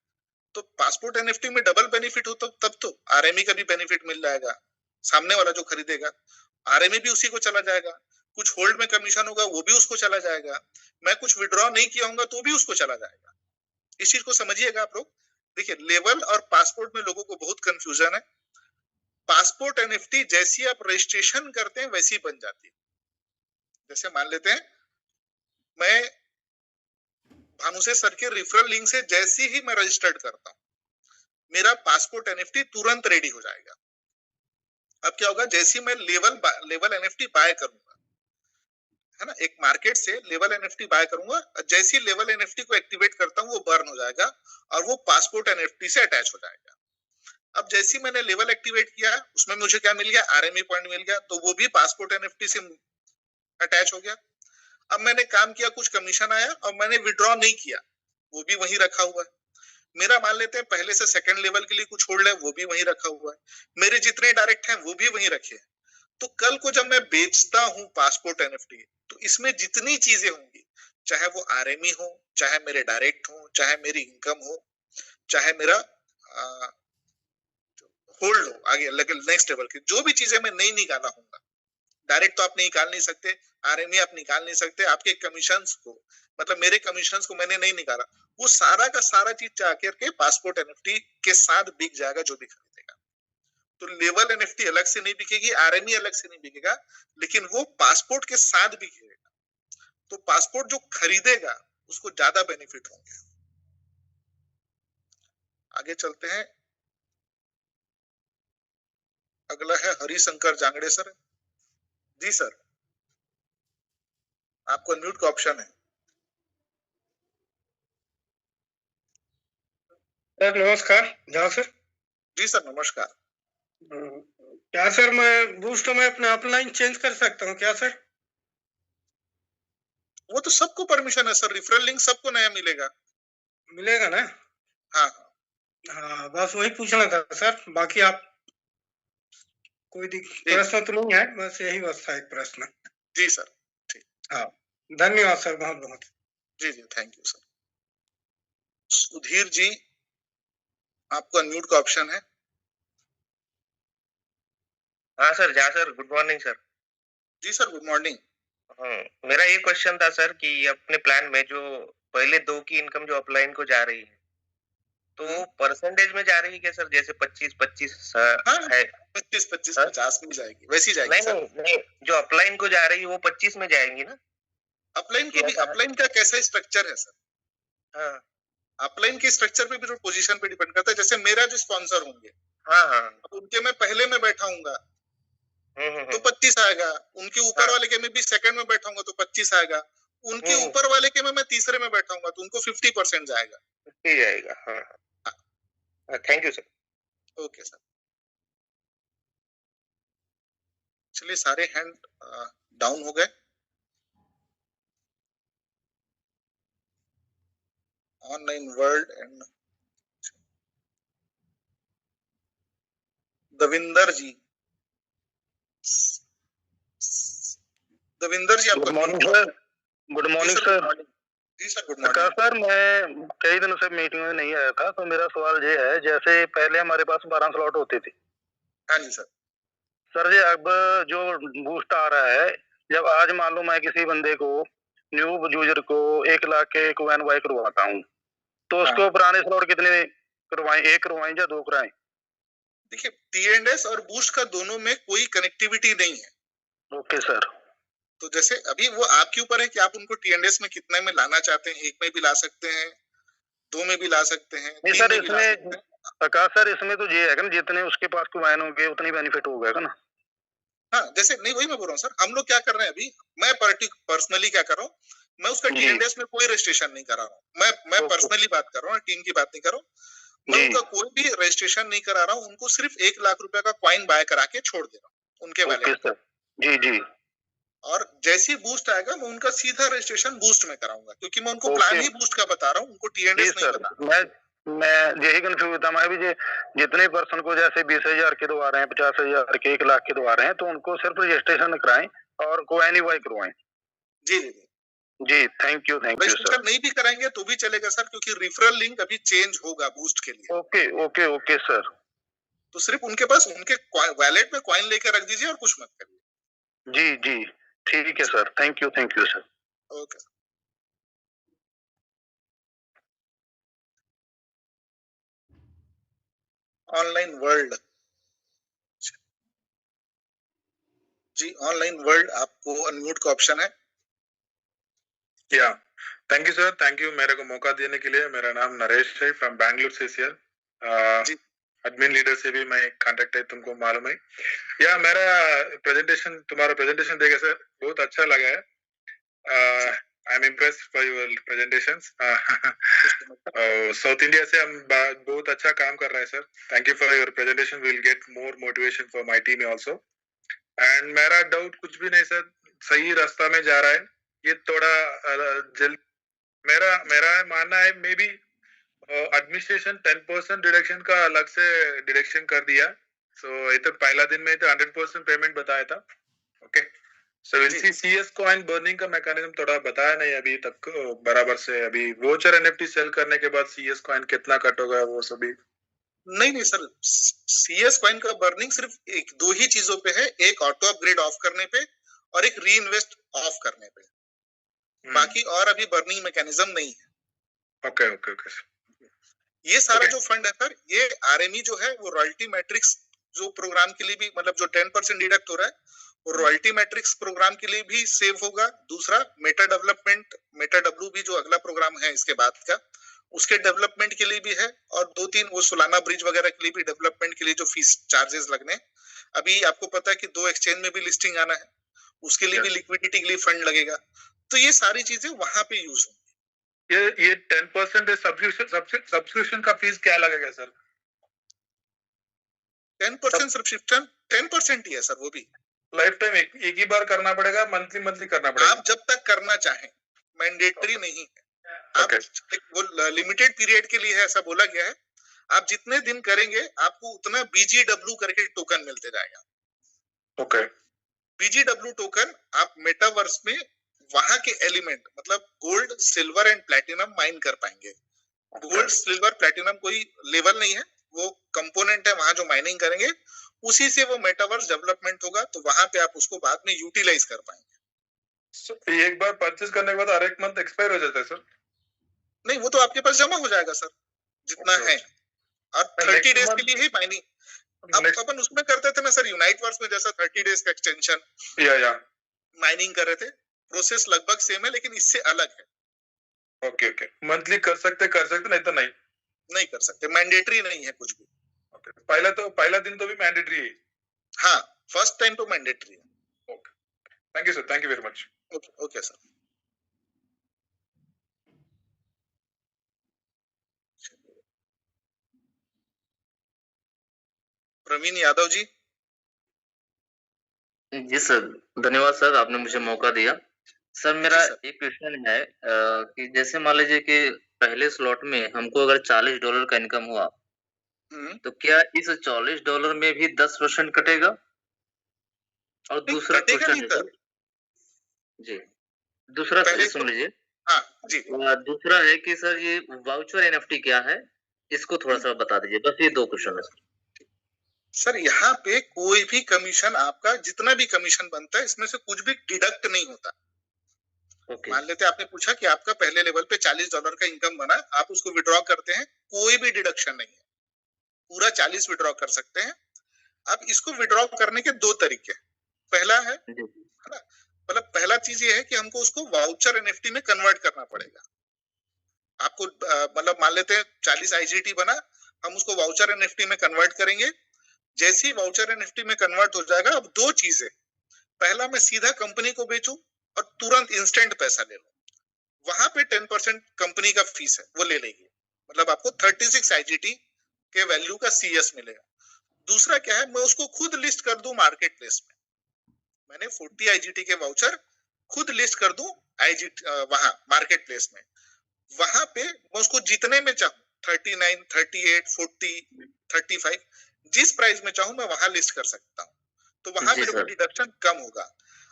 तो पासपोर्ट एनएफटी में डबल बेनिफिट हो, तो तब तो आरएमई का भी बेनिफिट मिल जाएगा, सामने वाला जो खरीदेगा आरएमई भी उसी को चला जाएगा, कुछ होल्ड में कमीशन होगा वो भी उसको चला जाएगा, मैं कुछ विड्रॉ नहीं किया होगा तो भी उसको चला जाएगा। इस चीज को समझिएगा आप लोग। देखिए, लेवल और पासपोर्ट में लोगों को बहुत कंफ्यूजन है। पासपोर्ट एनएफटी जैसी आप रजिस्ट्रेशन करते हैं वैसी बन जाती है। जैसे मान लेते हैं मैं भानुसे सर के रेफरल लिंक से जैसे ही मैं रजिस्टर्ड करता हूं, मेरा पासपोर्ट एनएफटी तुरंत रेडी हो जाएगा। अब क्या होगा, जैसे ही मैं लेवल एनएफटी बाय करूंगा, है ना, एक मार्केट से लेवल एनएफटी बाय करूंगा, जैसे ही लेवल एनएफटी को एक्टिवेट करता हूं वो बर्न हो जाएगा और वो पासपोर्ट एनएफटी से अटैच हो जाएगा। अब जैसे ही मैंने लेवल एक्टिवेट किया, उसमें मुझे क्या मिल गया, आरएमई पॉइंट मिल गया, तो वो भी पासपोर्ट एनएफटी से अटैच हो गया। अब मैंने काम किया, कुछ कमीशन आया और मैंने विड्रॉ नहीं किया, वो भी वहीं रखा हुआ है। मेरा मान लेते हैं पहले से सेकंड लेवल के लिए कुछ होल्ड है, वो भी वहीं रखा हुआ है, मेरे जितने डायरेक्ट हैं वो भी वहीं रखे हैं। तो कल को जब मैं बेचता हूं पासपोर्ट एनएफटी, तो इसमें जितनी चीजें होंगी, चाहे वो आरएमई हो, चाहे मेरे डायरेक्ट हो, चाहे मेरी इनकम हो, चाहे मेरा होल्ड हो, आगे नेक्स्ट लेवल की जो भी चीजें मैं नहीं निकाला हूंगा, डायरेक्ट तो आप निकाल नहीं सकते, आरएमई आप निकाल नहीं सकते, आपके कमीशंस को, मतलब मेरे कमीशंस को मैंने नहीं निकाला, वो सारा का सारा चीज जाकर के पासपोर्ट एनएफटी के साथ बिक जाएगा जो भी खरीदेगा। तो लेवल एनएफटी अलग से नहीं बिकेगी, आरएमई अलग से नहीं बिकेगा, लेकिन वो पासपोर्ट के साथ बिकेगा। तो पासपोर्ट जो खरीदेगा उसको ज्यादा बेनिफिट होंगे। आगे चलते हैं, अगला है हरिशंकर जांगड़े सर। जी सर, आपको अनम्यूट का ऑप्शन है। सर नमस्कार। जाओ सर। जी सर नमस्कार। क्या सर मैं बूस्ट में अपना अपलाइन चेंज कर सकता हूँ क्या सर? वो तो सबको परमिशन है सर, रेफरल लिंक सबको नया मिलेगा। मिलेगा ना? हाँ हाँ, बस वही पूछना था सर, बाकी आप कोई प्रश्न तो नहीं है, बस यही बस था एक प्रश्न। जी सर, ठीक। हाँ, धन्यवाद सर, बहुत बहुत। जी जी, thank you sir. Sudhir ji, आपको अनम्यूट का ऑप्शन है। हाँ सर, जा सर, गुड मॉर्निंग सर। जी सर, गुड मॉर्निंग। मेरा ये क्वेश्चन था सर कि अपने प्लान में जो पहले 2 की इनकम जो अपलाइन को जा रही है, तो परसेंटेज में जा रही है क्या सर? जैसे 25-25 है, 25-25 50 में जाएगी, वैसी जाएगी नहीं, सर। नहीं, जो अपलाइन को जा रही है वो 25 में जाएंगी ना? अपलाइन को भी, अपलाइन का कैसा स्ट्रक्चर है सर? हाँ, अपलाइन के स्ट्रक्चर पे भी जो पोजीशन पे डिपेंड करता है। जैसे मेरा जो स्पॉन्सर होंगे, हाँ, हाँ, अब उनके मैं पहले में बैठा हूँगा तो 25 आएगा, उनके ऊपर वाले के में भी सेकंड में बैठा हूँगा तो 25 आएगा, उनके ऊपर वाले के में मैं तीसरे में बैठा हूँगा तो उनको 50% जाएगा। 50 जाएगा। हाँ, thank you sir. Okay sir. चलिए, सारे हैंड डाउन हो गए। Online world and Davinder ji, Davinder ji, आपको good morning sir. Good morning sir. जी सर, गुड मॉर्निंग सर। मैं कई दिनों से मीटिंग में नहीं आया था, तो मेरा सवाल ये है, जैसे पहले हमारे पास 12 स्लॉट होते थे। हाँ जी सर। सर जी, अब जो बूस्ट आ रहा है, जब आज मान लो मैं किसी बंदे को, न्यू यूजर को 1 लाख के कॉइन बाय करवाता हूँ, तो उसको पुराने स्लॉट कितने करवाएं? 1 करवाएं या 2 कराएं? देखिए, टी&एस और बूस्ट का दोनों में कोई कनेक्टिविटी नहीं है। Okay sir. तो जैसे अभी वो आपके ऊपर है कि आप उनको टी&एस में कितने में लाना चाहते हैं, 1 में भी ला सकते हैं, 2 में भी ला सकते हैं, 3 सर, में भी ला सकते हैं। प्रकाश सर, इसमें तो ये है कि जितने उसके पास कॉइन होंगे उतनी बेनिफिट होगा ना? हाँ, जैसे नहीं, वही मैं बोल रहा हूँ सर, हम लोग क्या कर रहे हैं अभी, मैं पर्सनली क्या कर रहा हूँ, मैं उसका TNDS में कोई रजिस्ट्रेशन नहीं करा रहा हूँ, मैं पर्सनली बात कर रहा हूँ, टीम की बात नहीं कर रहा हूँ। मैं उनका कोई भी रजिस्ट्रेशन नहीं करा रहा हूँ, उनको सिर्फ 1 लाख रुपए का कॉइन बाय करा के छोड़ दे रहा हूँ उनके वैलेट में। जी जी। और जैसी बूस्ट आएगा मैं उनका सीधा रजिस्ट्रेशन बूस्ट में कराऊंगा, क्योंकि मैं उनको प्लान ही बूस्ट का बता रहा हूँ, उनको TNDS नहीं बता। मैं यही कंफ्यूज था, मैं भी जितने पर्सन को जैसे 20,000 के दवा रहे हैं, 50,000 के, 1 लाख के दवा रहे हैं, तो उनको सिर्फ रजिस्ट्रेशन कराएं और कॉइन ही बाय करवाएं। जी जी जी, थैंक यू सर। नहीं भी कराएंगे तो भी चलेगा सर, क्योंकि रेफरल लिंक अभी चेंज होगा बूस्ट के लिए। Okay okay okay sir. तो सिर्फ उनके पास उनके वैलेट में कॉइन लेकर रख दीजिए और कुछ मत करिए। जी जी ठीक है sir, thank you sir. Okay. Online world, जी ऑनलाइन वर्ल्ड आपको अनम्यूट का ऑप्शन है। या thank you sir, thank you मेरे को मौका देने के लिए। मेरा नाम नरेश है फ्रॉम बैंगलोर से सर। एडमिन लीडर से भी मैं कांटेक्ट है, तुमको मालूम है। या मेरा प्रेजेंटेशन, तुम्हारा प्रेजेंटेशन देखा सर, बहुत अच्छा लगा है। I am impressed by your presentations. South India से हम बहुत अच्छा काम कर रहे हैं sir. Thank you for your presentation, will get more motivation for my team also. And मेरा डाउट कुछ भी नहीं सर, सही रास्ता में जा रहा है। ये थोड़ा जल्द, मेरा मानना है मे बी एडमिनिस्ट्रेशन 10% डिडक्शन का अलग से डिडक्शन कर दिया। सो ये तो पहला दिन में तो 100% पेमेंट बताया था। Okay, so will see CS coin burning का मैकेनिज्म थोड़ा बताया नहीं अभी तक बराबर से। अभी वोचर NFT सेल करने के बाद CS कॉइन कितना कट होगा वो सभी? नहीं सर, CS कॉइन का बर्निंग सिर्फ एक दो ही चीजों पे है, एक ऑटो अपग्रेड ऑफ करने पे और एक री इन्वेस्ट ऑफ करने पे। बाकी और अभी बर्निंग मैकेनिज्म नहीं है। Okay okay okay. ये सारा जो फंड है सर, ये RME जो है वो रॉयल्टी मैट्रिक्स जो प्रोग्राम के लिए भी, मतलब जो 10% डिडक्ट हो रहा है वो रॉयल्टी मैट्रिक्स प्रोग्राम के लिए भी सेव होगा। दूसरा मेटा डेवलपमेंट, मेटा डब्ल्यू भी जो अगला प्रोग्राम है इसके बाद का, उसके डेवलपमेंट के लिए भी है। और 2-3 वो सोलाना ब्रिज वगैरह के लिए भी डेवलपमेंट के लिए जो फीस चार्जेस लगने, अभी आपको पता है कि 2 एक्सचेंज में भी लिस्टिंग आना है, उसके लिए भी लिक्विडिटी के लिए फंड लगेगा। तो ये सारी चीजें वहां पे यूज होंगी। ये 10% सब्सक्रिप्शन का फीस क्या लगेगा सर? 10% सब्सक्रिप्शन 10% ही है सर, वो भी लाइफ टाइम एक ही बार करना पड़ेगा, मंथली करना पड़ेगा? आप जब तक करना चाहें, मैंडेटरी नहीं है। आप वो लिमिटेड पीरियड के लिए है ऐसा बोला गया है। आप जितने दिन करेंगे आपको उतना BGW करके टोकन मिलते जाएगा। ओके। BGW टोकन आप मेटावर्स में वहां के एलिमेंट, मतलब gold, silver and platinum mine कर पाएंगे। गोल्ड, सिल्वर, प्लैटिनम कोई लेवल नहीं है, वो कंपोनेंट है वहां जो माइनिंग करेंगे, उसी से वो मेटावर्स डेवलपमेंट होगा, तो वहां पे आप उसको बाद में यूटिलाइज कर पाएंगे। एक बार परचेज करने के बाद हर एक मंथ एक्सपायर हो जाता है सर? नहीं, वो तो आपके पास जमा हो जाएगा सर जितना है, और 30 डेज के लिए ही माइनिंग। अब अपन उसमें करते थे ना सर, यूनाइटवर्स में जैसा 30 डेज का एक्सटेंशन या माइनिंग कर रहे थे, प्रोसेस लगभग सेम है लेकिन इससे अलग है। Okay okay. मंथली कर सकते नहीं तो नहीं कर सकते, मैंडेटरी नहीं है कुछ भी। ओके, पहला दिन तो भी मैंडेटरी है? हाँ, फर्स्ट टाइम तो मैंडेटरी है। Okay, thank you sir, thank you very much. Okay sir. Praveen Yadav ji. जी सर, धन्यवाद सर, आपने मुझे मौका दिया। सर मेरा एक क्वेश्चन है कि जैसे मान लीजिए कि पहले स्लॉट में हमको अगर $40 का इनकम हुआ, तो क्या इस $40 में भी 10% कटेगा? और दूसरा क्वेश्चन है सर जी, दूसरा सुन लीजिए। हाँ जी। दूसरा है कि सर ये वाउचर NFT क्या है, इसको थोड़ा सा बता दीजिए। बस ये 2 क्वेश्चन है सर। यहाँ पे कोई भी कमीशन, आपका जितना भी कमीशन बनता है इसमें से कुछ भी डिडक्ट नहीं होता। मान लेते आपने पूछा कि आपका पहले लेवल पे $40 का इनकम बना, आप उसको विड्रॉ करते हैं, कोई भी डिडक्शन नहीं है, पूरा 40 विड्रॉ कर सकते हैं। अब इसको विड्रॉ करने के 2 तरीके। पहला है ना, मतलब पहला चीज ये है कि हमको उसको वाउचर NFT में कन्वर्ट करना पड़ेगा। आपको मतलब मान लेते हैं 40 IGT बना, हम उसको वाउचर NFT में कन्वर्ट करेंगे। जैसे ही वाउचर NFT में कन्वर्ट हो जाएगा, अब 2 चीजें, पहला मैं सीधा कंपनी को बेचूं और तुरंत इंस्टेंट पैसा ले लूं, वहां पे 10% कंपनी का फीस है वो ले लेगी, मतलब आपको 36 IGT के वैल्यू का CS मिलेगा। दूसरा क्या है, मैं उसको खुद लिस्ट कर दूं मार्केट प्लेस में, मैंने 40 IGT के वाउचर खुद लिस्ट कर दूं IGT वहां मार्केट प्लेस में, वहां पे मैं उसको जितने में चाहूं 39, 38, 40, 35 जिस प्राइस में चाहूं मैं वहां लिस्ट कर सकता हूं, तो वहां मेरे को डिडक्शन कम होगा।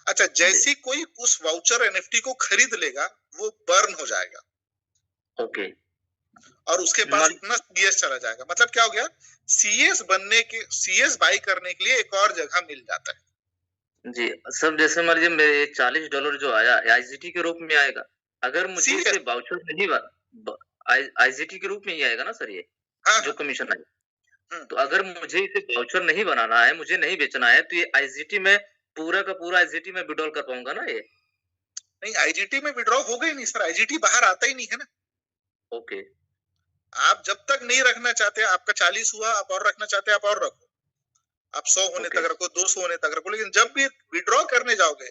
अच्छा, जैसे कोई उस वाउचर NFT को खरीद लेगा वो बर्न हो जाएगा, ओके, और उसके पास उतना CS चला जाएगा। मतलब क्या हो गया, CS बाई करने के लिए एक और जगह मिल जाता है। जी सर, जैसे मान लीजिए मेरे $40 जो आया IGT के रूप में आएगा, अगर मुझे इसे वाउचर नहीं IGT के रूप में ही आएगा ना सर ये? हाँ, जो कमीशन आएगा, तो अगर मुझे इसे वाउचर नहीं बनाना है, मुझे नहीं बेचना है, तो ये IGT में पूरा का पूरा IGT में विड्रॉल कर पाऊंगा ना ये? नहीं, IGT में विड्रॉ होगा ही नहीं सर, IGT बाहर आता ही नहीं है ना। ओके, आप जब तक नहीं रखना चाहते, आपका 40 हुआ, आप और रखना चाहते आप और रखो, आप 100 होने तक रखो, 200 होने तक रखो, लेकिन जब भी विड्रॉ करने जाओगे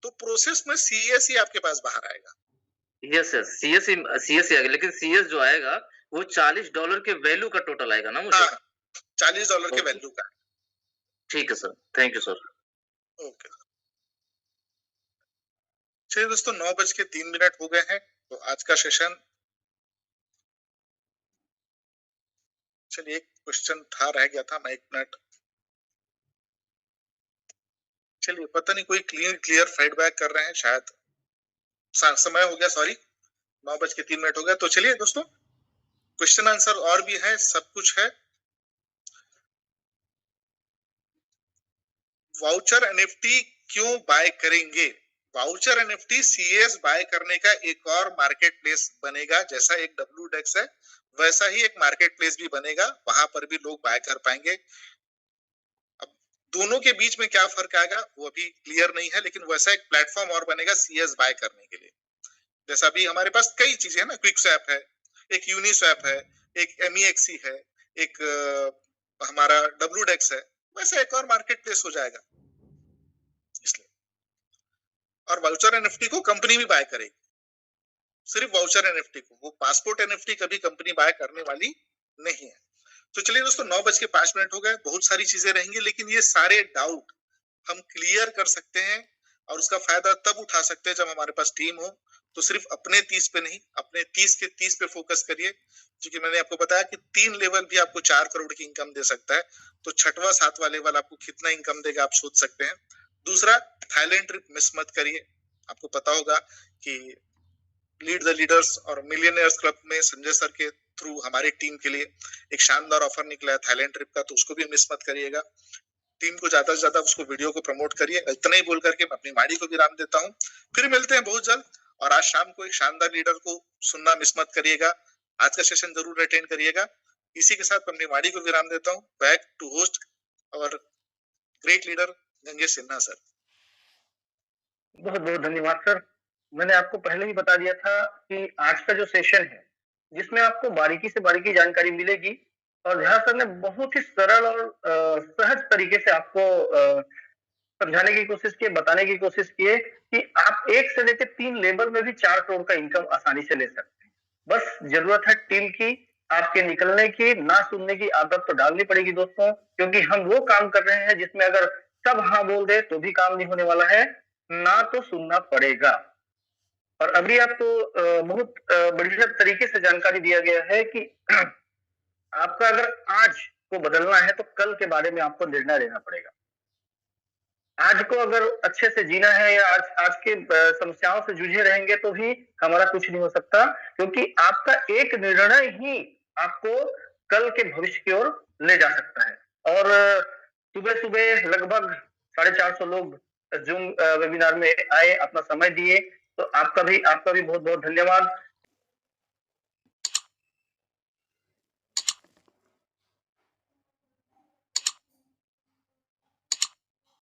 तो प्रोसेस में CS ही आपके पास बाहर आएगा। यस सर, CS ही आएगा, लेकिन CS जो आएगा वो $40 के वैल्यू का टोटल आएगा ना मुझे? हाँ, $40 के वैल्यू का। ठीक है sir, thank you sir. Okay, चलिए दोस्तों, 9:03 हो गए हैं, तो आज का सेशन, चलिए एक क्वेश्चन था रह गया था, मैं 1 मिनट, चलिए पता नहीं कोई क्लियर फीडबैक कर रहे हैं, शायद समय हो गया, सॉरी, 9:03 हो गया। तो चलिए दोस्तों, क्वेश्चन आंसर और भी है, सब कुछ है। वाउचर NFT क्यों बाय करेंगे? वाउचर NFT CS बाय करने का एक और मार्केट प्लेस बनेगा, जैसा एक WDEX है वैसा ही एक मार्केट प्लेस भी बनेगा, वहां पर भी लोग बाय कर पाएंगे। अब दोनों के बीच में क्या फर्क आएगा वो अभी क्लियर नहीं है, लेकिन वैसा एक प्लेटफॉर्म और बनेगा CS बाय करने के लिए। जैसा अभी हमारे पास कई चीजें हैं ना, क्विकस्वैप है, एक यूनिस्वैप है, एक MEXC है, एक हमारा WDEX है, वैसे एक और मार्केट प्लेस हो जाएगा इसलिए। और वाउचर NFT को कंपनी भी बाय करेगी, सिर्फ वाउचर NFT को, वो पासपोर्ट NFT कभी कंपनी बाय करने वाली नहीं है। तो चलिए दोस्तों, 9:05 हो गए, बहुत सारी चीजें रहेंगी, लेकिन ये सारे डाउट हम क्लियर कर सकते हैं और उसका फायदा तब उठा सकते हैं जब हमारे पास टीम हो। तो सिर्फ अपने 30 पे नहीं, अपने 30 के 30 पे फोकस करिए, क्योंकि मैंने आपको बताया कि 3 लेवल भी आपको 4 करोड़ की इनकम दे सकता है, तो 6वां 7वां लेवल आपको कितना इनकम देगा आप सोच सकते हैं। दूसरा, थाईलैंड ट्रिप मिस मत करिए। आपको पता होगा कि लीड द लीडर्स और मिलियनियर्स क्लब में संजय सर के थ्रू हमारी टीम के लिए एक शानदार ऑफर निकला है थाईलैंड ट्रिप का, तो उसको भी मिस मत करिएगा। टीम को ज्यादा से ज्यादा उसको वीडियो को प्रमोट करिए। इतना ही बोल करके मैं अपनी वाणी को विराम देता हूँ, फिर मिलते हैं बहुत जल्द। और आज शाम को एक शानदार लीडर को सुनना मिस मत करिएगा, आज का सेशन जरूर अटेंड करिएगा। इसी के साथ अपनी वाणी को विराम देता हूँ। बैक टू होस्ट और great leader Gangesh Sinha sir. बहुत बहुत धन्यवाद सर। मैंने आपको पहले ही बता दिया था कि आज का जो सेशन है जिसमें आपको बारीकी से बारीकी जानकारी मिलेगी, और झा सर ने बहुत ही सरल और सहज तरीके से आपको समझाने की कोशिश की, बताने की कोशिश की कि आप 1 से लेकर 3 लेवल में भी 4 करोड़ का इनकम आसानी से ले सकते हैं। बस जरूरत है टीम की, आपके निकलने की, ना सुनने की आदत तो डालनी पड़ेगी दोस्तों, क्योंकि हम वो काम कर रहे हैं जिसमें अगर सब हाँ बोल दे तो भी काम नहीं होने वाला है, ना तो सुनना पड़ेगा। और अभी आपको बहुत बढ़िया तरीके से जानकारी दिया गया है कि आपका अगर आज को बदलना है तो कल के बारे में आपको निर्णय लेना पड़ेगा। आज को अगर अच्छे से जीना है या आज के समस्याओं से जूझे रहेंगे तो भी हमारा कुछ नहीं हो सकता, क्योंकि आपका एक निर्णय ही आपको कल के भविष्य की ओर ले जा सकता है। और सुबह सुबह लगभग 450 लोग जूम वेबिनार में आए, अपना समय दिए, तो आपका भी बहुत बहुत धन्यवाद।